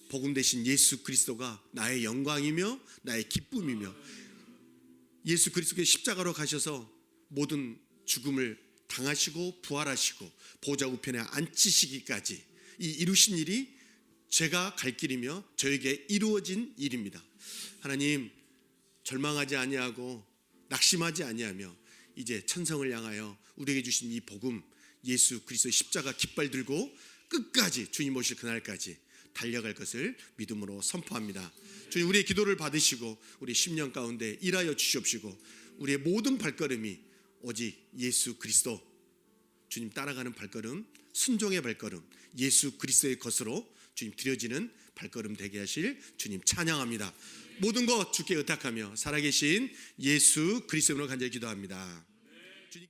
복음 되신 예수 그리스도가 나의 영광이며 나의 기쁨이며, 예수 그리스도의 십자가로 가셔서 모든 죽음을 당하시고 부활하시고 보좌 우편에 앉히시기까지 이 이루신 일이 제가 갈 길이며 저에게 이루어진 일입니다. 하나님, 절망하지 아니하고 낙심하지 아니하며 이제 천성을 향하여 우리에게 주신 이 복음, 예수 그리스도의 십자가 깃발 들고 끝까지 주님 오실 그날까지 달려갈 것을 믿음으로 선포합니다. 주님, 우리의 기도를 받으시고 우리 10년 가운데 일하여 주시옵시고, 우리의 모든 발걸음이 오직 예수 그리스도 주님 따라가는 발걸음, 순종의 발걸음, 예수 그리스도의 것으로 주님 드려지는 발걸음 되게 하실 주님 찬양합니다. 모든 것 주께 의탁하며 살아계신 예수 그리스도로 간절히 기도합니다.